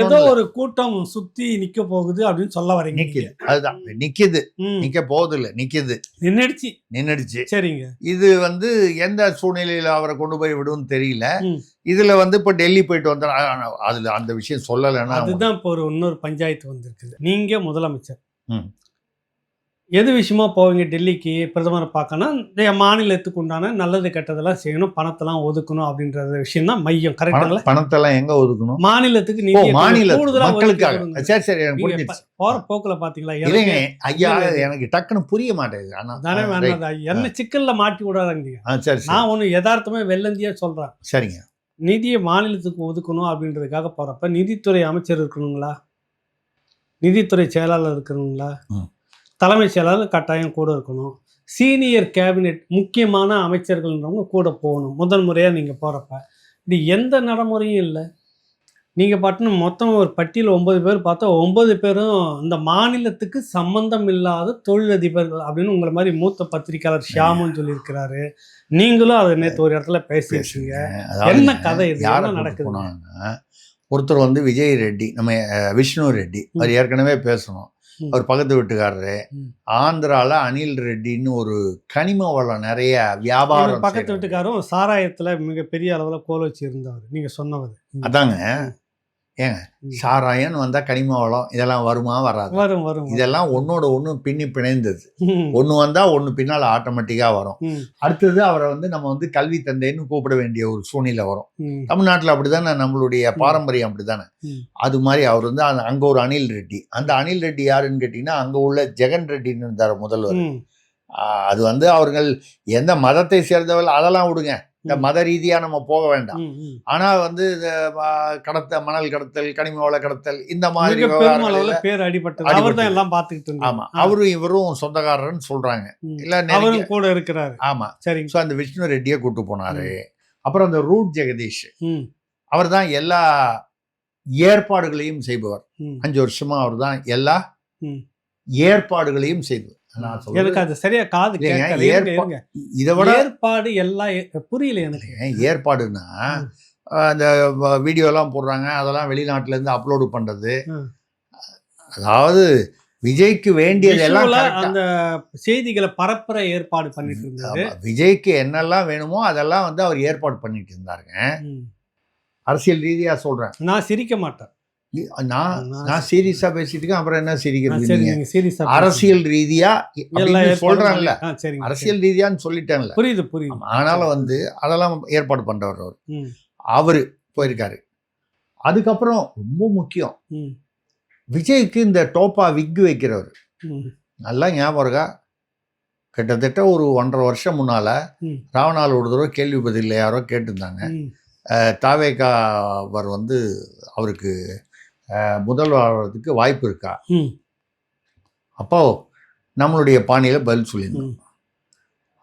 ஏதோ ஒரு கூட்டம் சுத்தி நிக்க போகுது அப்படின்னு சொல்ல வரீங்க. நிக்குது, அதுதான் நிக்குது, நிக்க போகுது இல்ல, நிக்குது, நின்னுடுச்சு. சரிங்க. இது வந்து எந்த சூழ்நிலையில அவரை கொண்டு போய் விடும்னு தெரியல. இதுல வந்து இப்ப டெல்லி போயிட்டு வந்தா அதுல அந்த விஷயம் சொல்லலைன்னா, அதுதான் இப்போ இன்னொரு பஞ்சாயத்து வந்திருக்குது. நீங்க முதலமைச்சர் எது விஷயமா போவீங்க டெல்லிக்கு? பிரதமரை பார்க்கணும், மாநிலத்துக்கு உண்டான நல்லது கெட்டதெல்லாம் செய்யணும், பணத்தெல்லாம் ஒதுக்கணும் அப்படின்ற விஷயம் தான் மையம். கரெக்டுங்களா? பணத்தெல்லாம் எங்க ஒதுக்கணும்? மாநிலத்துக்கு போற போக்குல பாத்தீங்களா? இல்லைங்க ஐயா, எனக்கு டக்குன்னு புரிய மாட்டேங்குது. தானே வேணாம், என்ன சிக்கல்ல மாட்டி விடாதீங்க. நான் ஒண்ணு யதார்த்தமே வெள்ளந்தியா சொல்றேன். சரிங்க. நிதியை மாநிலத்துக்கு ஒதுக்கணும் அப்படின்றதுக்காக போறப்ப நிதித்துறை அமைச்சர் இருக்கணுங்களா, நிதித்துறை செயலாளர் இருக்கணுங்களா, தலைமைச் செயலாளர் கட்டாயம் கூட இருக்கணும், சீனியர் கேபினெட் முக்கியமான அமைச்சர்கள்ன்றவங்க கூட போகணும். முதல் முறையாக நீங்கள் போகிறப்ப இப்படி எந்த நடைமுறையும் இல்லை. நீங்கள் பாட்டுன்னு மொத்தம் ஒரு பட்டியல் 9 பேர் பார்த்தா 9 பேரும் இந்த மாநிலத்துக்கு சம்பந்தம் இல்லாத தொழிலதிபர்கள் அப்படின்னு உங்களை மாதிரி மூத்த பத்திரிகையாளர் ஷியாமுன்னு சொல்லியிருக்கிறாரு. நீங்களும் அதை நேற்று ஒரு இடத்துல பேசியிருக்கீங்க. என்ன கதை இது, என்ன நடக்குதுன்னா, ஒருத்தர் வந்து விஜய் ரெட்டி, நம்ம விஷ்ணு ரெட்டி, அவர் ஏற்கனவே பேசணும். அவர் பக்கத்து வீட்டுக்காரரு. ஆந்திரால அனில் ரெட்டின்னு ஒரு கனிம வளம் நிறைய வியாபாரம். பக்கத்து வீட்டுக்காரும் சாராயத்துல மிகப்பெரிய அளவுல கோல் வச்சு இருந்தவர், நீங்க சொன்னவர். அதாங்க. ஏங்க, சாராயம்னு வந்தா கனிம வளம் இதெல்லாம் வருமா? வராது. வரும் வரும். இதெல்லாம் ஒன்னோட ஒண்ணு பின்னி பிணைந்தது. ஒண்ணு வந்தா ஒண்ணு பின்னால் ஆட்டோமேட்டிக்கா வரும். அடுத்தது அவரை வந்து நம்ம வந்து கல்வி தந்தைன்னு கூப்பிட வேண்டிய ஒரு சூழ்நிலை வரும். தமிழ்நாட்டுல அப்படித்தானே, நம்மளுடைய பாரம்பரியம் அப்படித்தானே. அது மாதிரி அவர் வந்து அங்க ஒரு அனில் ரெட்டி. அந்த அனில் ரெட்டி யாருன்னு கேட்டீங்கன்னா, அங்க உள்ள ஜெகன் ரெட்டின்னு இருந்தார் முதல்வர். அது வந்து அவர்கள் எந்த மதத்தை சேர்ந்தவர்கள் அதெல்லாம் விடுங்க, இந்த மத ரீதியா நம்ம போக வேண்டாம். ஆனா வந்து மணல் கடத்தல், கனிம வள கடத்தல், இந்த மாதிரி பேர் அடிபட்டது எல்லாம் பாத்துக்கிட்டு. ஆமா, அவரும் இவரும் சொந்தக்காரர்னு சொல்றாங்க. இல்ல கூட இருக்கிறாரு. ஆமா, சரி. சோ அந்த விஷ்ணு ரெட்டியை கூட்டு போனாரு. அப்புறம் அந்த ரூட் ஜெகதீஷ், அவர் தான் எல்லா ஏற்பாடுகளையும் செய்பவர். 5 வருஷமா அவர் தான் எல்லா ஏற்பாடுகளையும் செய்தவர். எனக்கு அது சரியா காது கேட்கல. இதை விட ஏற்பாடு எல்லாம் புரியல எனக்கு. ஏற்பாடுன்னா அந்த வீடியோ எல்லாம் போடுறாங்க, அதெல்லாம் வெளிநாட்டுல இருந்து அப்லோடு பண்றது. அதாவது விஜய்க்கு வேண்டியதெல்லாம் அந்த செய்திகளை பரப்புற ஏற்பாடு பண்ணிட்டு இருந்தாரு. விஜய்க்கு என்னெல்லாம் வேணுமோ அதெல்லாம் வந்து அவர் ஏற்பாடு பண்ணிட்டு இருந்தாருங்க. அரசியல் ரீதியா சொல்றேன், நான் சிரிக்க மாட்டேன். நான் சீரியஸா பேசிட்டு இருக்கேன். அப்புறம் என்ன சிரிக்கிறது? அரசியல் ரீதியா சொல்றாங்கல்ல, அரசியல் ரீதியான்னு சொல்லிட்டேன்ல. புரியுது புரியுது. ஆனாலும் வந்து அதெல்லாம் ஏற்பாடு பண்றவர் அவரு போயிருக்காரு. அதுக்கப்புறம் ரொம்ப முக்கியம், விஜய்க்கு இந்த டோப்பா விக்கு வைக்கிறவர் நல்லா ஞாபகம் இருக்கா? கிட்டத்தட்ட ஒரு 1.5 வருஷம் முன்னால ராவணால் ஒரு தடவை கேள்வி பதில் யாரோ கேட்டிருந்தாங்க. தாவேகா அவர் வந்து அவருக்கு முதல்வருக்கு வாய்ப்பு இருக்கா? அப்போ நம்மளுடைய பாணியில பதில் சொல்லியிருந்தோம்.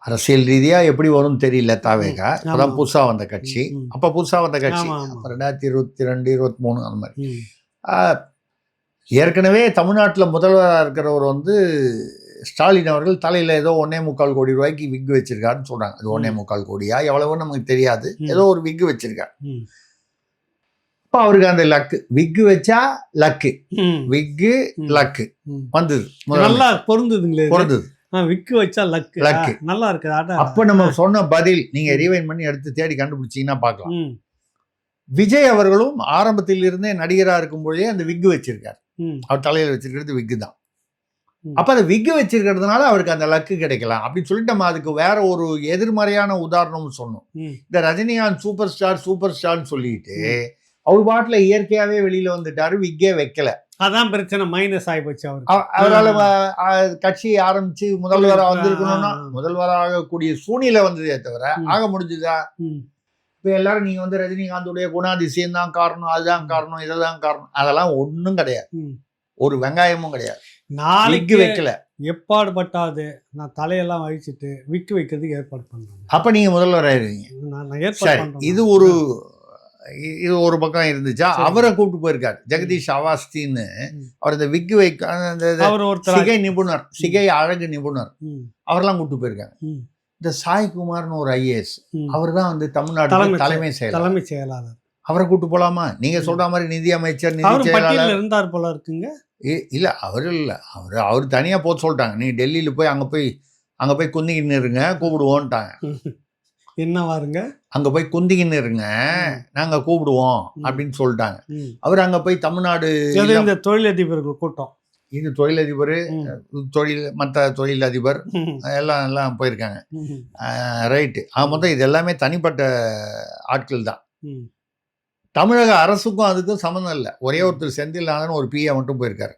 அரசியல் ரீதியா எப்படி வரும்னு தெரியல. தாவேகா அதான் புதுசா வந்த கட்சி. அப்ப புதுசா வந்த கட்சி 2022, 23 அந்த மாதிரி. ஏற்கனவே தமிழ்நாட்டில் முதல்வராக இருக்கிறவர் வந்து ஸ்டாலின் அவர்கள் தலையில் ஏதோ 1.25 கோடி ரூபாய்க்கு விக்கு வச்சிருக்காருன்னு சொல்றாங்க. அது 1.25 கோடியா எவ்வளவுன்னு நமக்கு தெரியாது, ஏதோ ஒரு விக்கு வச்சிருக்காரு. இப்போ அவருக்கு அந்த லக்கு, விக்கு வச்சா லக்கு, விக்கு லக்கு வந்தது, நல்லா பொருந்ததுங்களே. பொருந்தது, விக்கு வச்சா லக்கு, லக்கு நல்லா இருக்கு. அப்ப நம்ம சொன்ன பதில் நீங்க ரீவைண்ட் பண்ணி எடுத்து தேடி கண்டுபிடிச்சீங்கன்னா பார்க்கலாம். விஜய் அவர்களும் ஆரம்பத்தில் இருந்தே நடிகரா இருக்கும் பொழுதே அந்த விக்கு வச்சிருக்காரு. அவர் தலையில வச்சிருக்கிறது விக்கு தான். அப்ப அந்த விக்கு வச்சிருக்கிறதுனால அவருக்கு அந்த லக்கு கிடைக்கலாம் அப்படின்னு சொல்லிட்டு நம்ம அதுக்கு வேற ஒரு எதிர்மறையான உதாரணம் சொன்னோம். இந்த ரஜினிகாந்த் சூப்பர் ஸ்டார்னு சொல்லிட்டு அவர் பாட்டுல இயற்கையாவே வெளியில வந்துட்டாரு, விக்கே வைக்கல. அதான் பிரச்சனை, மைனஸ் ஆகி போச்சு. அவரால் கட்சியை ஆரம்பிச்சு முதல்வராக வந்திருக்கணும்னா முதல்வராக கூடிய சூழ்நிலை வந்ததே தவிர ஆக முடிஞ்சுதா? இப்ப எல்லாரும் நீங்க வந்து ரஜினிகாந்துடைய குணாதிசயம் தான் காரணம், அதுதான் காரணம், இதுதான் காரணம், அதெல்லாம் ஒன்றும் கிடையாது. ஒரு வெங்காயமும் கிடையாது. நாளைக்கு வைக்கல, ஏற்பாடு பட்டாது. நான் தலையெல்லாம் வகிச்சுட்டு விக்கு வைக்கிறதுக்கு ஏற்பாடு பண்றேன். அப்ப நீங்க முதல்வர் ஆயிருவீங்க. இது ஒரு பக்கம் இருந்துச்சா. அவரை கூப்பிட்டு போயிருக்காரு, ஜெகதீஷ் அவாஸ்தின்னு. அவர் இந்த விக்கு வைக்க சிகை நிபுணர், சிகை அழகு நிபுணர், அவரெல்லாம் கூப்பிட்டு போயிருக்காங்க. இந்த சாய்குமார்னு ஒரு ஐஏஎஸ், அவர் தான் வந்து தமிழ்நாடு தலைமை செயலாளர். அவரை கூப்பிட்டு போலாமா? நீங்க சொல்ற மாதிரி நிதி அமைச்சர், நிதி செயலாளர் இருந்தார் போல இருக்குங்க. இல்ல அவர் இல்ல, அவர் தனியா போக சொல்லிட்டாங்க. நீ டெல்லியில போய் அங்க போய் குந்திக்கின்னு இருங்க, கூப்பிடுவோன்ட்டாங்க. என்ன வாருங்க, அங்க போய் குந்திக்கின்னு இருங்க, நாங்க கூப்பிடுவோம் அப்படின்னு சொல்லிட்டாங்க. அவர் அங்க போய் தமிழ்நாடு இந்த தொழிலதிபர்கள் கூட்டம், இது தொழிலதிபர், மற்ற தொழிலதிபர் எல்லாம் போயிருக்காங்க. ரைட்டு. மொத்தம் இது எல்லாமே தனிப்பட்ட ஆட்கள் தான். தமிழக அரசுக்கும் அதுக்கும் சம்மந்தம் இல்லை. ஒரே ஒருத்தர் செந்தில்நாதன் ஒரு பிஏ மட்டும் போயிருக்காரு.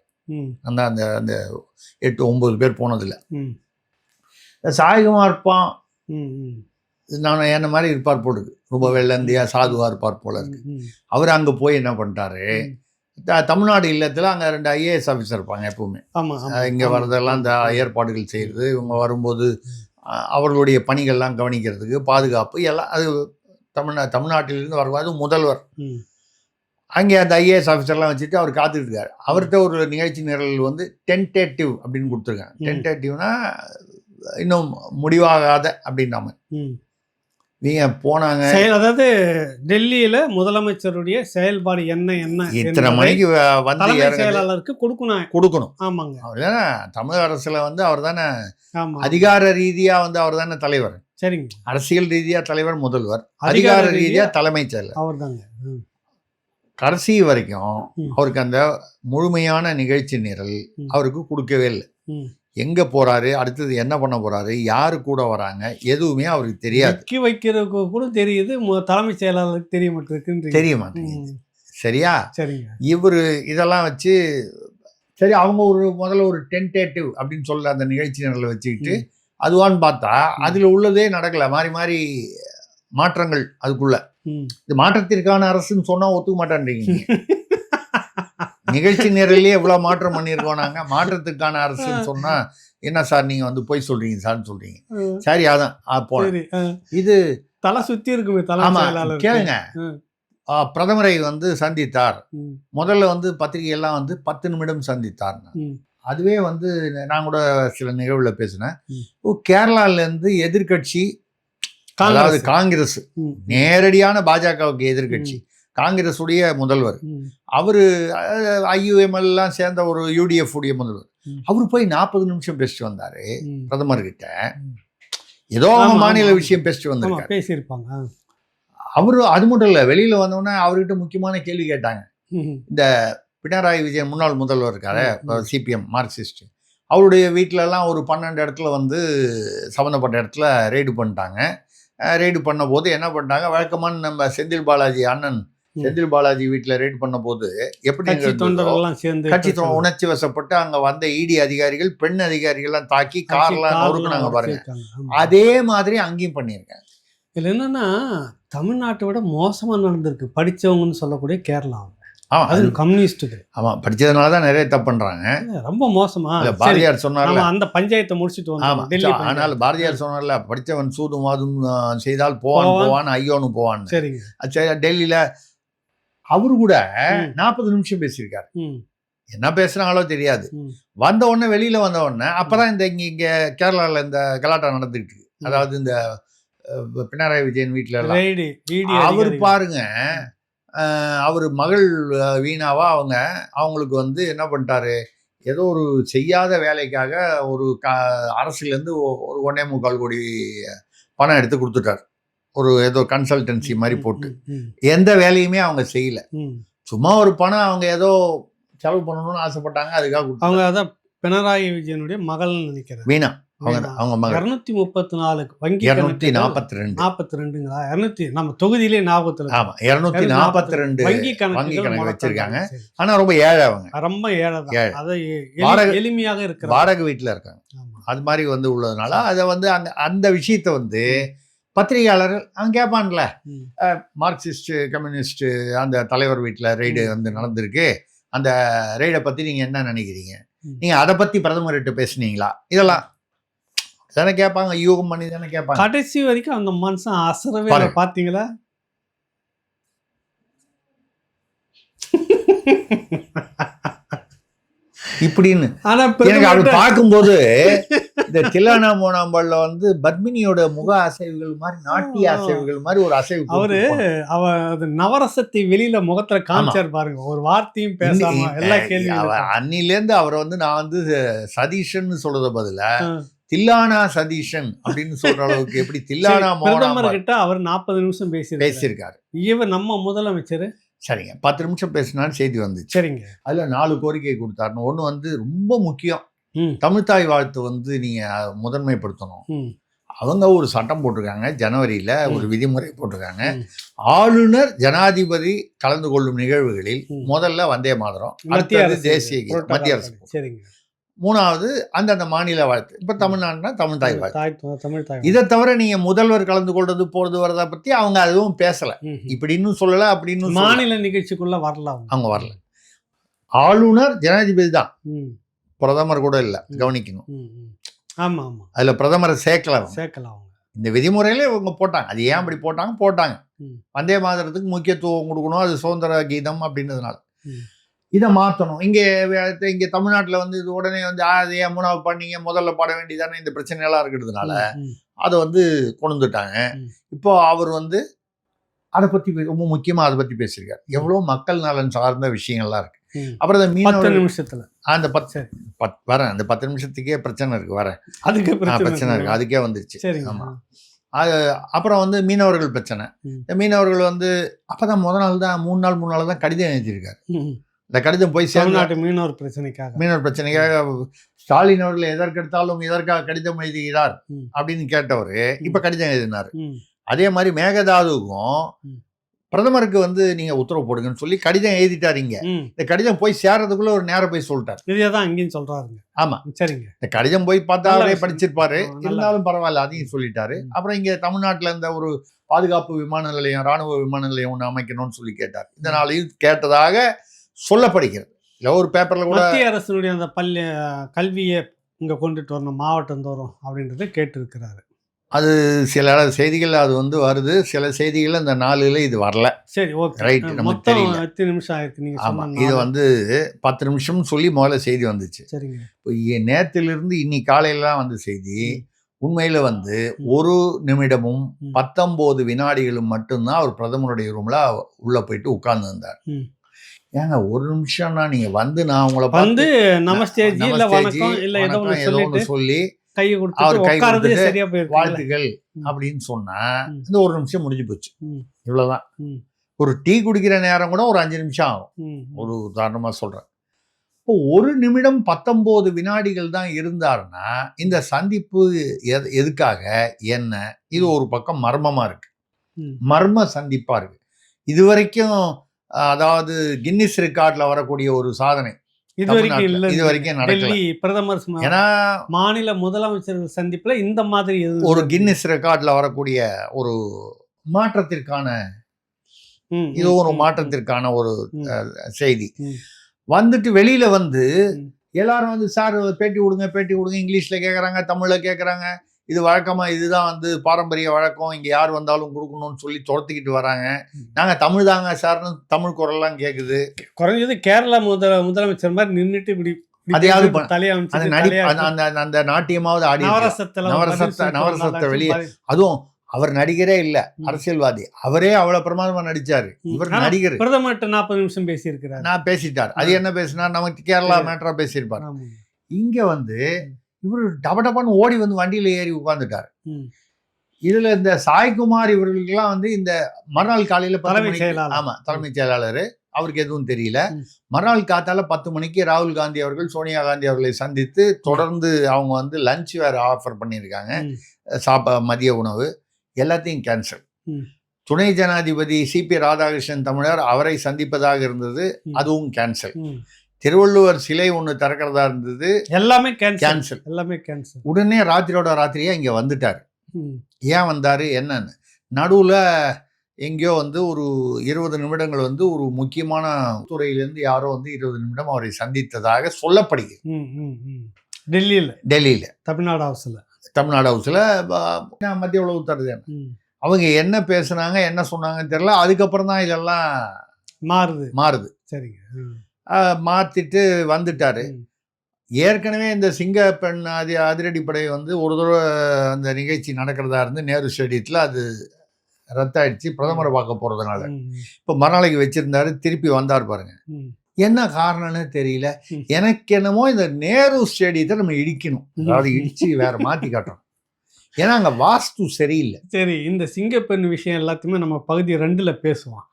அந்த அந்த அந்த 8-9 பேர் போனதில்லை. சாய்குமார் இருப்பான், நான் என்ன மாதிரி இருப்பார் போல இருக்கு, ரொம்ப வெள்ளந்தியா சாதுவா இருப்பார் போல இருக்கு. அவர் அங்கே போய் என்ன பண்ணிட்டாரு, தமிழ்நாடு இல்லத்தில் அங்கே 2 ஐஏஎஸ் ஆஃபீஸர் இருப்பாங்க எப்பவுமே. இங்கே வர்றதெல்லாம் இந்த ஏற்பாடுகள் செய்கிறது, இவங்க வரும்போது அவர்களுடைய பணிகள்லாம் கவனிக்கிறதுக்கு, பாதுகாப்பு எல்லாம். அது தமிழ்நாட்டிலிருந்து வருவாது முதல்வர். அங்கே அந்த ஐஏஎஸ் ஆஃபீஸர்லாம் வச்சுட்டு அவர் காத்துட்டு இருக்காரு. அவர்கிட்ட ஒரு நிகழ்ச்சி நிரல் வந்து டென்டேட்டிவ் அப்படின்னு கொடுத்துருக்காங்க. டென்டேட்டிவ்னா இன்னும் முடிவாகாத அப்படின்னாம. இவங்க போனாங்க. அதாவது டெல்லியில முதலமைச்சருடைய செயல்பாடு என்ன இத்தனை மணிக்கு வந்து தலைமை செயலாளருக்கு கொடுக்கணும். ஆமாங்க. தமிழக அரசுல வந்து அவர் தானே ஆமா. அதிகார ரீதியா வந்து அவர் தானே தலைவர். சரிங்க. அரசியல் ரீதியா தலைவர் முதல்வர், அதிகார ரீதியா தலைமைச் செயலர் அவர் தாங்க. கடைசி வரைக்கும் அவருக்கு அந்த முழுமையான நிகழ்ச்சி நிரல் அவருக்கு கொடுக்கவே இல்லை. எங்க போறாரு, அடுத்தது என்ன பண்ண போறாரு, யாரு கூட வராங்க, எதுவுமே அவருக்கு தெரியாது. வைக்கிறதுக்கு கூட தெரியுது, தலைமைச் செயலாளருக்கு தெரிய மாட்டேங்குது. சரியா? சரிங்க. இவரு இதெல்லாம் வச்சு சரி அவங்க முதல்ல ஒரு டென்டேட்டிவ் அப்படின்னு சொல்ல அந்த நிகழ்ச்சி நிரலை வச்சுக்கிட்டு அதுவான்னு பார்த்தா அதுல உள்ளதே நடக்கல. மாறி மாறி மாற்றங்கள் அதுக்குள்ள. இது மாற்றத்திற்கான அரசுன்னு சொன்னா ஒத்துக்க மாட்டேன்றீங்க. நிகழ்ச்சி நிரலே எவ்வளவு மாற்றம் பண்ணியிருக்கோம் நாங்க. மாற்றத்துக்கான அரசுன்னு சொன்னா என்ன சார் நீங்க வந்து போய் சொல்றீங்க சார்ன்னு சொல்றீங்க. சரி அதான் போனேன். இது தலை சுத்தி இருக்கு. ஆமா கேளுங்க. பிரதமரை வந்து சந்தித்தார். முதல்ல வந்து பத்திரிகையெல்லாம் வந்து 10 நிமிடம் சந்தித்தார். அதுவே வந்து நான் கூட சில நிகழ்வுல பேசினேன். கேரளால இருந்து எதிர்கட்சி, அதாவது காங்கிரஸ், நேரடியான பாஜகவுக்கு எதிர்கட்சி காங்கிரஸ் உடைய முதல்வர், அவரு IUML எல்லாம் சேர்ந்த ஒரு UDF உடைய முதல்வர், அவரு போய் 40 நிமிஷம் பேசிட்டு வந்தாரு பிரதமர்கிட்ட. ஏதோ அவங்க மாநில விஷயம் பேசிட்டு வந்தாங்க, பேசியிருப்பாங்க. அவரு அது மட்டும் இல்ல, வெளியில வந்தோடனே அவர்கிட்ட முக்கியமான கேள்வி கேட்டாங்க. இந்த பினராயி விஜயன் முன்னாள் முதல்வர் இருக்காரு, CPM மார்க்சிஸ்ட், அவருடைய வீட்டில எல்லாம் ஒரு 12 இடத்துல வந்து சம்மந்தப்பட்ட இடத்துல ரெய்டு பண்ணிட்டாங்க. ரெய்டு பண்ண போது என்ன பண்ணிட்டாங்க, வழக்கமான நம்ம செந்தில் பாலாஜி அண்ணன் செந்தில் பாலாஜி வீட்டில் ரெய்டு பண்ண போது எப்படி கட்சி உணர்ச்சி வசப்பட்டு அங்க வந்த ED அதிகாரிகள், பெண் அதிகாரிகள்லாம் தாக்கி கார்லாம் நொறுக்குனாங்க பாருங்க. அதே மாதிரி அங்கேயும் பண்ணியிருக்காங்க. இதுல என்னன்னா தமிழ்நாட்டை விட மோசமா நடந்திருக்கு படிச்சவங்கன்னு சொல்லக்கூடிய கேரளா. அது கம்யூனிஸ்டுக்கு. ஆமா, படிச்சதுனால தான் நிறைய தப்பு பண்றாங்க. ரொம்ப மோசமா. பாரதியார் சொன்னார்ல, அந்த பஞ்சாயத்தை முடிச்சுட்டு வந்தோம். ஆனால் பாரதியார் சொன்னார்ல, படிச்சவன் சூதும் வாதும் செய்தால் போவான் ஐயோன்னு போவான். சரிங்க. டெல்லியில அவரு கூட 40 நிமிஷம் பேசியிருக்காரு. என்ன பேசுறாங்களோ தெரியாது. வந்த உடனே வெளியில வந்த உடனே அப்பதான் இங்க கேரளால இந்த கலாட்டா நடந்துகிட்டு இருக்கு. அதாவது இந்த பினராயி விஜயன் வீட்டுல அவரு பாருங்க, அவர் மகள் வீணாவா அவங்களுக்கு வந்து என்ன பண்ணிட்டாரு, ஏதோ ஒரு செய்யாத வேலைக்காக ஒரு அரசுலேருந்து ஒரு 1.25 கோடி பணம் எடுத்து கொடுத்துட்டார். ஒரு ஏதோ கன்சல்டன்சி மாதிரி போட்டு எந்த வேலையுமே அவங்க செய்யல. சும்மா ஒரு பணம் அவங்க ஏதோ செலவு பண்ணணும்னு ஆசைப்பட்டாங்க, அதுக்காக அவங்க அதான் பினராயி விஜயனுடைய மகள்னு நினைக்கிறேன், வீணா. அவங்க மகள் 234 வங்கி 242ங்களா 200 நம்ம தொகுதியிலே ஞாபகத்துல. ஆமா, 242 வங்கி கணக்கு வச்சிருக்காங்க. ஆனா ரொம்ப ஏழை, அவங்க ரொம்ப ஏழை, எளிமையாக இருக்கிற வாடகை வீட்டுல இருக்காங்க. அது மாதிரி வந்து உள்ளதுனால அதை வந்து அந்த விஷயத்த வந்து பத்திரிகையாளர்கள் அவன் கேட்பான்ல, மார்க்சிஸ்ட் கம்யூனிஸ்ட் அந்த தலைவர் வீட்டுல ரெய்டு வந்து நடந்திருக்கு, அந்த ரெய்டை பத்தி நீங்க என்ன நினைக்கிறீங்க, நீங்க அதை பத்தி பிரதமர்கிட்ட பேசுனீங்களா, இதெல்லாம் தானே கேட்பாங்க. யூகம் பண்ணி தானே கேட்பாங்க. கடைசி வரைக்கும் அந்த மனுஷன் அசரவே பாத்தீங்களா. இப்படின்னு எனக்கு அப்படி பார்க்கும்போது இந்த தில்லானா மோனாம்பாள்ல வந்து பத்மினியோட முக அசைவுகள் மாதிரி, நாட்டிய அசைவுகள் மாதிரி ஒரு அசைவு. அவரு நவரசத்தை வெளியில முகத்துல காமிச்சார் பாருங்க, ஒரு வார்த்தையும் பேசாம எல்லா கேள்வி. அன்னிலேருந்து அவரை வந்து நான் வந்து சதீஷன் சொல்றத பதிலா தில்லானா சதீஷன் அப்படின்னு சொல்ற அளவுக்கு எப்படி தில்லானா பிரதமர் கிட்ட அவர் 40 நிமிஷம் பேசியிருக்காரு. இவர் நம்ம முதலமைச்சர் சரிங்க 10 நிமிஷம் பேசினான்னு செய்தி வந்துச்சு. சரிங்க. அதுல 4 கோரிக்கை கொடுத்தாருன்னு. ஒண்ணு வந்து ரொம்ப முக்கியம், தமிழ்தாய் வாழ்த்து வந்து நீங்க முதன்மைப்படுத்தணும். அவங்க ஒரு சட்டம் போட்டிருக்காங்க, ஜனவரியில ஒரு விதிமுறை போட்டிருக்காங்க. ஆளுநர் ஜனாதிபதி கலந்து கொள்ளும் நிகழ்வுகளில் முதல்ல வந்தே மாதரம், அடுத்தது தேசிய கீதம், மத்திய அரசு. சரிங்க. மூணாவது அந்தந்த மாநில வாழ்த்து. இப்ப தமிழ்நாடுனா தமிழ்தாய் வாழ்த்து. இதை தவிர நீங்க முதல்வர் கலந்து கொள்றது போறது வரதை பத்தி அவங்க அதுவும் பேசல, இப்படின்னு சொல்லல, அப்படின்னு மாநில நிகழ்ச்சிக்குள்ள வரலாம், அவங்க வரல. ஆளுநர் ஜனாதிபதி தான், பிரதமர் கூட இல்ல, கவனிக்கணும். ஆமா ஆமா, அதுல பிரதமரை சேர்க்கலாம். இந்த விதிமுறையில இவங்க போட்டாங்க. அது ஏன் அப்படி போட்டாங்க, வந்தே மாதரத்துக்கு முக்கியத்துவம் கொடுக்கணும், அது சுதந்திர கீதம் அப்படின்றதுனால இதை மாற்றணும். இங்கே தமிழ்நாட்டில் வந்து இது உடனே வந்து அது ஏன் 3வது பண்ணீங்க, முதல்ல பாட வேண்டியதானே, இந்த பிரச்சனையெல்லாம் இருக்கிறதுனால அதை வந்து கொண்டு வந்துட்டாங்க. இப்போ அவர் வந்து அதை பற்றி ரொம்ப முக்கியமாக அதை பற்றி பேசியிருக்காரு. எவ்வளோ மக்கள் நலன் சார்ந்த விஷயங்கள்லாம் இருக்கு. அப்புறம் அந்த 10 நிமிஷத்துல அந்த 10 நிமிஷத்துக்கே பிரச்சனை இருக்கு. அதுக்கு பிரச்சனை இருக்கு, அதுக்கே வந்துருச்சு. சரிங்க. ஆமா. அப்புறம் வந்து மீனவர்கள் பிரச்சனை. இந்த மீனவர்கள் வந்து அப்பதான் முத நாள் தான் 3 நாள் தான் கடிதம் எழுதியிருக்காரு. இந்த கடிதம் போய் தமிழ்நாட்டு மீனவர் பிரச்சனைக்காக ஸ்டாலின் அவர்கள் எதற்கெடுத்தாலும் எதற்காக கடிதம் எழுதுகிறார் அப்படின்னு கேட்டவர் இப்ப கடிதம் எழுதினார். அதே மாதிரி மேகதாதுவுக்கும் பிரதமருக்கு வந்து நீங்க உத்தரவு போடுங்கன்னு சொல்லி கடிதம் எழுதிட்டாருங்க. இந்த கடிதம் போய் சேர்றதுக்குள்ள ஒரு நேரம் போய் சொல்லிட்டாரு. இதேதான் இங்கேயும் சொல்றாருங்க. ஆமா, சரிங்க. இந்த கடிதம் போய் பார்த்தா அவரே படிச்சிருப்பாரு, இருந்தாலும் பரவாயில்ல, அதையும் சொல்லிட்டாரு. அப்புறம் இங்க தமிழ்நாட்டுல இருந்த ஒரு பாதுகாப்பு விமான நிலையம், ராணுவ விமான நிலையம் ஒன்று அமைக்கணும்னு சொல்லி கேட்டார். இதனாலையும் கேட்டதாக சொல்லப்படுகிறது. இல்லை ஒரு பேப்பர்ல கூட மத்திய அரசுடைய அந்த கல்வியை இங்க கொண்டுட்டு வரணும் மாவட்டம் தோறும் அப்படின்றத கேட்டிருக்கிறாரு. அது சில செய்திகள் அது வந்து வருது, சில செய்திகள் அந்த நாளில் இது வரல. சரி, ஓகே, ரைட். நமக்கு தெரியல. 10 நிமிஷம் ஆயிருக்கு நீங்க. ஆமா, இது வந்து 10 நிமிஷம் சொல்லி முதல்ல செய்தி வந்துச்சு. சரிங்க. இப்போ நேத்திலிருந்து இன்னைக்கு காலையிலாம் வந்து செய்தி உண்மையில வந்து 1 நிமிடமும் 19 வினாடிகளும் மட்டும்தான் அவர் பிரதமருடைய ரூம்ல உள்ள போயிட்டு உட்கார்ந்து இருந்தார். ஏங்க 1 நிமிஷம்னா நீங்க வந்து நான் உங்களை வந்து நமஸ்தே ஜி இல்ல வணக்கம் இல்ல ஏதோ ஒன்று சொல்லி கையை கொடுத்து சரியா போயிருக்கு வாழ்த்துக்கள் அப்படின்னு சொன்னா இந்த 1 நிமிஷம் முடிஞ்சு போச்சு. இவ்வளவுதான். ஒரு டீ குடிக்கிற நேரம் கூட ஒரு 5 நிமிஷம் ஆகும். ஒரு உதாரணமா சொல்றேன். இப்போ 1 நிமிடம் 19 வினாடிகள் தான் இருந்தாருன்னா இந்த சந்திப்பு எதுக்காக என்ன? இது ஒரு பக்கம் மர்மமா இருக்கு, மர்ம சந்திப்பா இருக்கு. இது வரைக்கும் அதாவது கின்னிஸ் ரெக்கார்ட்ல வரக்கூடிய ஒரு சாதனை இது வரைக்கும் நடக்கல. பிரதமர் ஏன்னா மாநில முதலமைச்சர்கள் சந்திப்புல இந்த மாதிரி ஒரு கின்னிஸ் ரெக்கார்ட்ல வரக்கூடிய ஒரு மாற்றத்திற்கான இது ஒரு மாற்றத்திற்கான ஒரு செய்தி வந்துட்டு வெளியில வந்து எல்லாரும் வந்து சார் பேட்டி கொடுங்க இங்கிலீஷ்ல கேட்கறாங்க, தமிழ்ல கேட்கறாங்க. இது வழக்கமா இதுதான் வந்து பாரம்பரிய வழக்கம், இங்க யார் வந்தாலும் கொடுக்கணும்னு சொல்லி துரத்திக்கிட்டு வராங்க. நாங்க தமிழ் தாங்க சார்னு தமிழ் குரல்லாம் கேக்குது. குறைஞ்சது கேரளா முதலமைச்சர் மாதிரி நின்றுட்டு இப்படி அந்த நாட்டியமாவது ஆடி நவரசத்தை வெளியே. அதுவும் அவர் நடிகரே இல்ல, அரசியல்வாதி. அவரே அவ்வளவு பிரமாதமா நடிச்சாரு. இவர் நடிகர். பிரதமர் 40 நிமிஷம் பேசி இருக்கிறார். நான் பேசிட்டார். அது என்ன பேசினார்? நமக்கு கேரளா மேட்டரா பேசியிருப்பார். இங்க வந்து இவர் டபடப்பான்னு ஓடி வந்து வண்டியில ஏறி உட்கார்ந்துட்டாரு. இதுல இந்த சாய்குமார் இவர்களுக்கெல்லாம் வந்து இந்த மறுநாள் காலையில தலைமைச் செயலாளர், அவருக்கு எதுவும் தெரியல. மறுநாள் காத்தால 10 மணிக்கு ராகுல் காந்தி அவர்கள் சோனியா காந்தி அவர்களை சந்தித்து தொடர்ந்து அவங்க வந்து லஞ்ச் வேற ஆஃபர் பண்ணியிருக்காங்க, மதிய உணவு எல்லாத்தையும் கேன்சல். துணை ஜனாதிபதி சிபி ராதாகிருஷ்ணன் தமிழர் அவரை சந்திப்பதாக இருந்தது, அதுவும் கேன்சல். திருவள்ளுவர் சிலை ஒன்று திறக்கிறதா இருந்தது, எல்லாமே கேன்சல். உடனே ராத்திரியா இங்க வந்துட்டாரு. ஏன் வந்தாரு என்னன்னு நடுவுல எங்கேயோ வந்து ஒரு 20 நிமிடங்கள் வந்து ஒரு முக்கியமான துறையிலிருந்து யாரோ வந்து 20 நிமிடம் அவரை சந்தித்ததாக சொல்லப்படுகிறது. டெல்லியில தமிழ்நாடு ஹவுஸ்ல மத்திய உளவுத்துறை அவங்க என்ன பேசுனாங்க என்ன சொன்னாங்கன்னு தெரியல. அதுக்கப்புறம் தான் இதெல்லாம் மாறுது. சரிங்க. மாத்திட்டு வந்துட்டாரு. ஏற்கனவே இந்த சிங்க பெண் அதிரடிப்படை வந்து ஒரு தடவை அந்த நிகழ்ச்சி நடக்கிறதா இருந்து நேரு ஸ்டேடியத்தில் அது ரத்தாயிடுச்சு பிரதமரை பார்க்க போறதுனால. இப்போ மறுநாளைக்கு வச்சிருந்தாரு, திருப்பி வந்தார் பாருங்க. என்ன காரணம்னு தெரியல. எனக்கு என்னமோ இந்த நேரு ஸ்டேடியத்தை நம்ம இடிக்கணும், அதாவது இடிச்சு வேற மாத்தி காட்டணும். ஏன்னா அங்க வாஸ்து சரியில்லை. சரி, இந்த சிங்கப்பெண் விஷயம் எல்லாத்தையுமே நம்ம பகுதி 2ல பேசுவோம்.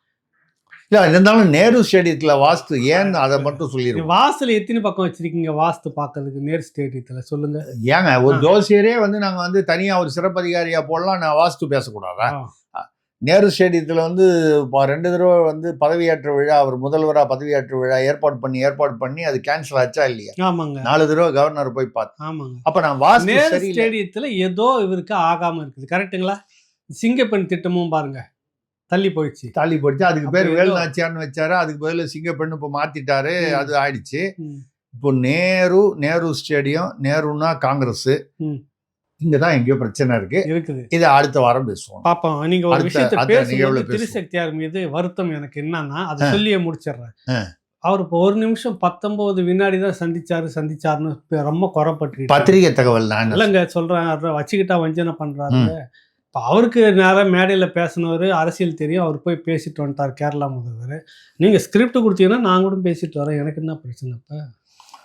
இல்ல இருந்தாலும் நேரு ஸ்டேடியத்துல வாஸ்து ஏன்னு அதை மட்டும் சொல்லிடுவோம். வாஸ்துல எத்தனை பக்கம் வச்சிருக்கீங்க வாஸ்து பார்க்கறதுக்கு நேரு ஸ்டேடியத்துல சொல்லுங்க. ஏங்க ஒரு ஜோசியரே வந்து நாங்க வந்து தனியா ஒரு சிறப்பு அதிகாரியா போடலாம், நான் வாஸ்து பேசக்கூடாதா? நேரு ஸ்டேடியத்துல வந்து 2 தடவை வந்து பதவியேற்ற விழா, அவர் முதல்வரா பதவியேற்ற விழா ஏற்பாடு பண்ணி அது கேன்சல் ஆச்சா இல்லையா? ஆமாங்க. 4 தடவை கவர்னர் போய் பார்த்தேன். ஆமாங்க. அப்ப நான் வாஸ்து ஸ்டேடியத்துல ஏதோ இவருக்கு ஆகாம இருக்குது, கரெக்டுங்களா? சிங்கப்பெண் திட்டமும் பாருங்க தள்ளி போயிடுச்சு. அதுக்கு பேர் வேலுநாச்சியார்னு வச்சாரு, அதுக்கு பதில் சிங்கப்பெண்ணு இப்போ மாத்திட்டாரு, அது ஆயிடுச்சு. இப்போ நேரு ஸ்டேடியம், நேருன்னா காங்கிரஸ், இங்கதான் எங்கேயோ பிரச்சனை இருக்குது. இதை அடுத்த வாரம் பேசுவோம், பாப்போம். நீங்க ஒரு விஷயத்தை பேசும்போது திருசக்தியார் மீது வருத்தம் எனக்கு என்னன்னா அதை சொல்லியே முடிச்சிடுறேன். அவர் இப்போ 1 நிமிஷம் 19 வினாடி தான் சந்திச்சாருன்னு ரொம்ப குறைப்பட்டு பத்திரிகை தகவல் தான் இல்லைங்க சொல்றேன். வச்சுக்கிட்டா வஞ்சனை பண்றாரு. இப்போ அவருக்கு நேரம் மேடையில் பேசினவர் அரசியல் தெரியும். அவர் போய் பேசிட்டு வந்துட்டார் கேரளா முதல்வர். நீங்கள் ஸ்கிரிப்ட் கொடுத்தீங்கன்னா நான் கூட பேசிட்டு வரேன். எனக்கு என்ன பிரச்சனை? இப்போ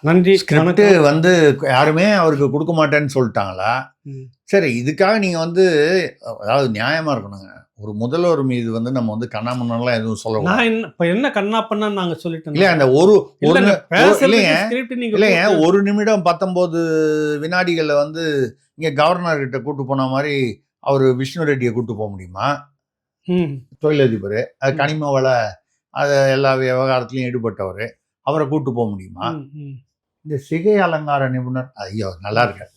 நன்றி. ஸ்கிரிப்ட் வந்து யாருமே அவருக்கு கொடுக்க மாட்டேன்னு சொல்லிட்டாங்களா? சரி, இதுக்காக நீங்க வந்து அதாவது நியாயமா இருக்கணுங்க. ஒரு முதல்வர் மீது வந்து நம்ம வந்து கண்ணாமண்ணெல்லாம் எதுவும் சொல்லலாம். நான் என்ன கண்ணா பண்ணா நாங்க சொல்லிட்டோம் இல்லையா? அந்த இல்லைங்க 1 நிமிடம் 19 வினாடிகளில் வந்து இங்க கவர்னர் கிட்ட கூட்டு போன மாதிரி அவர் விஷ்ணு ரெட்டியை கூட்டு போக முடியுமா? தொழிலதிபர், அது கனிம வள அது எல்லா விவகாரத்திலையும் ஈடுபட்டவர், அவரை கூட்டு போக முடியுமா? இந்த சிகை அலங்கார நிபுணர், ஐயோ நல்லா இருக்காரு.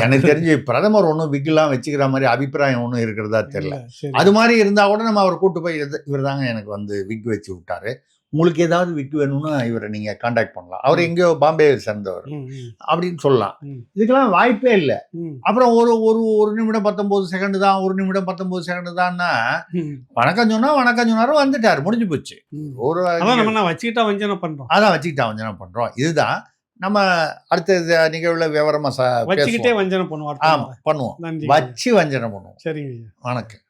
எனக்கு தெரிஞ்சு பிரதமர் ஒன்றும் விக்கெல்லாம் வச்சுக்கிற மாதிரி அபிப்பிராயம் ஒன்றும் இருக்கிறதா தெரியல. அது மாதிரி இருந்தா கூட நம்ம அவரை கூட்டு போய் இவர் தாங்க எனக்கு வந்து விக் வச்சு விட்டாரு, உங்களுக்கு ஏதாவது விக் வேணும்னு இவரை நீங்க கான்டாக்ட் பண்ணலாம், அவர் எங்கேயோ பாம்பேவை சேர்ந்தவர் அப்படின்னு சொல்லலாம். இதுக்கெல்லாம் வாய்ப்பே இல்லை. அப்புறம் ஒரு நிமிடம் 19 செகண்ட் தான், 1 நிமிடம் 19 செகண்ட் தான்னா வணக்கம் சொன்னாரு, வந்துட்டாரு, முடிஞ்சு போச்சு. ஒரு வச்சுக்கிட்டா வஞ்சனை பண்றோம். அதான் வச்சுக்கிட்டா வஞ்சனை பண்றோம். இதுதான் நம்ம அடுத்த நிகழ்வுல விவரமா வச்சுக்கிட்டே வஞ்சனை பண்ணுவோம். பண்ணுவோம், வச்சு வஞ்சனை பண்ணுவோம். சரிங்க, வணக்கம்.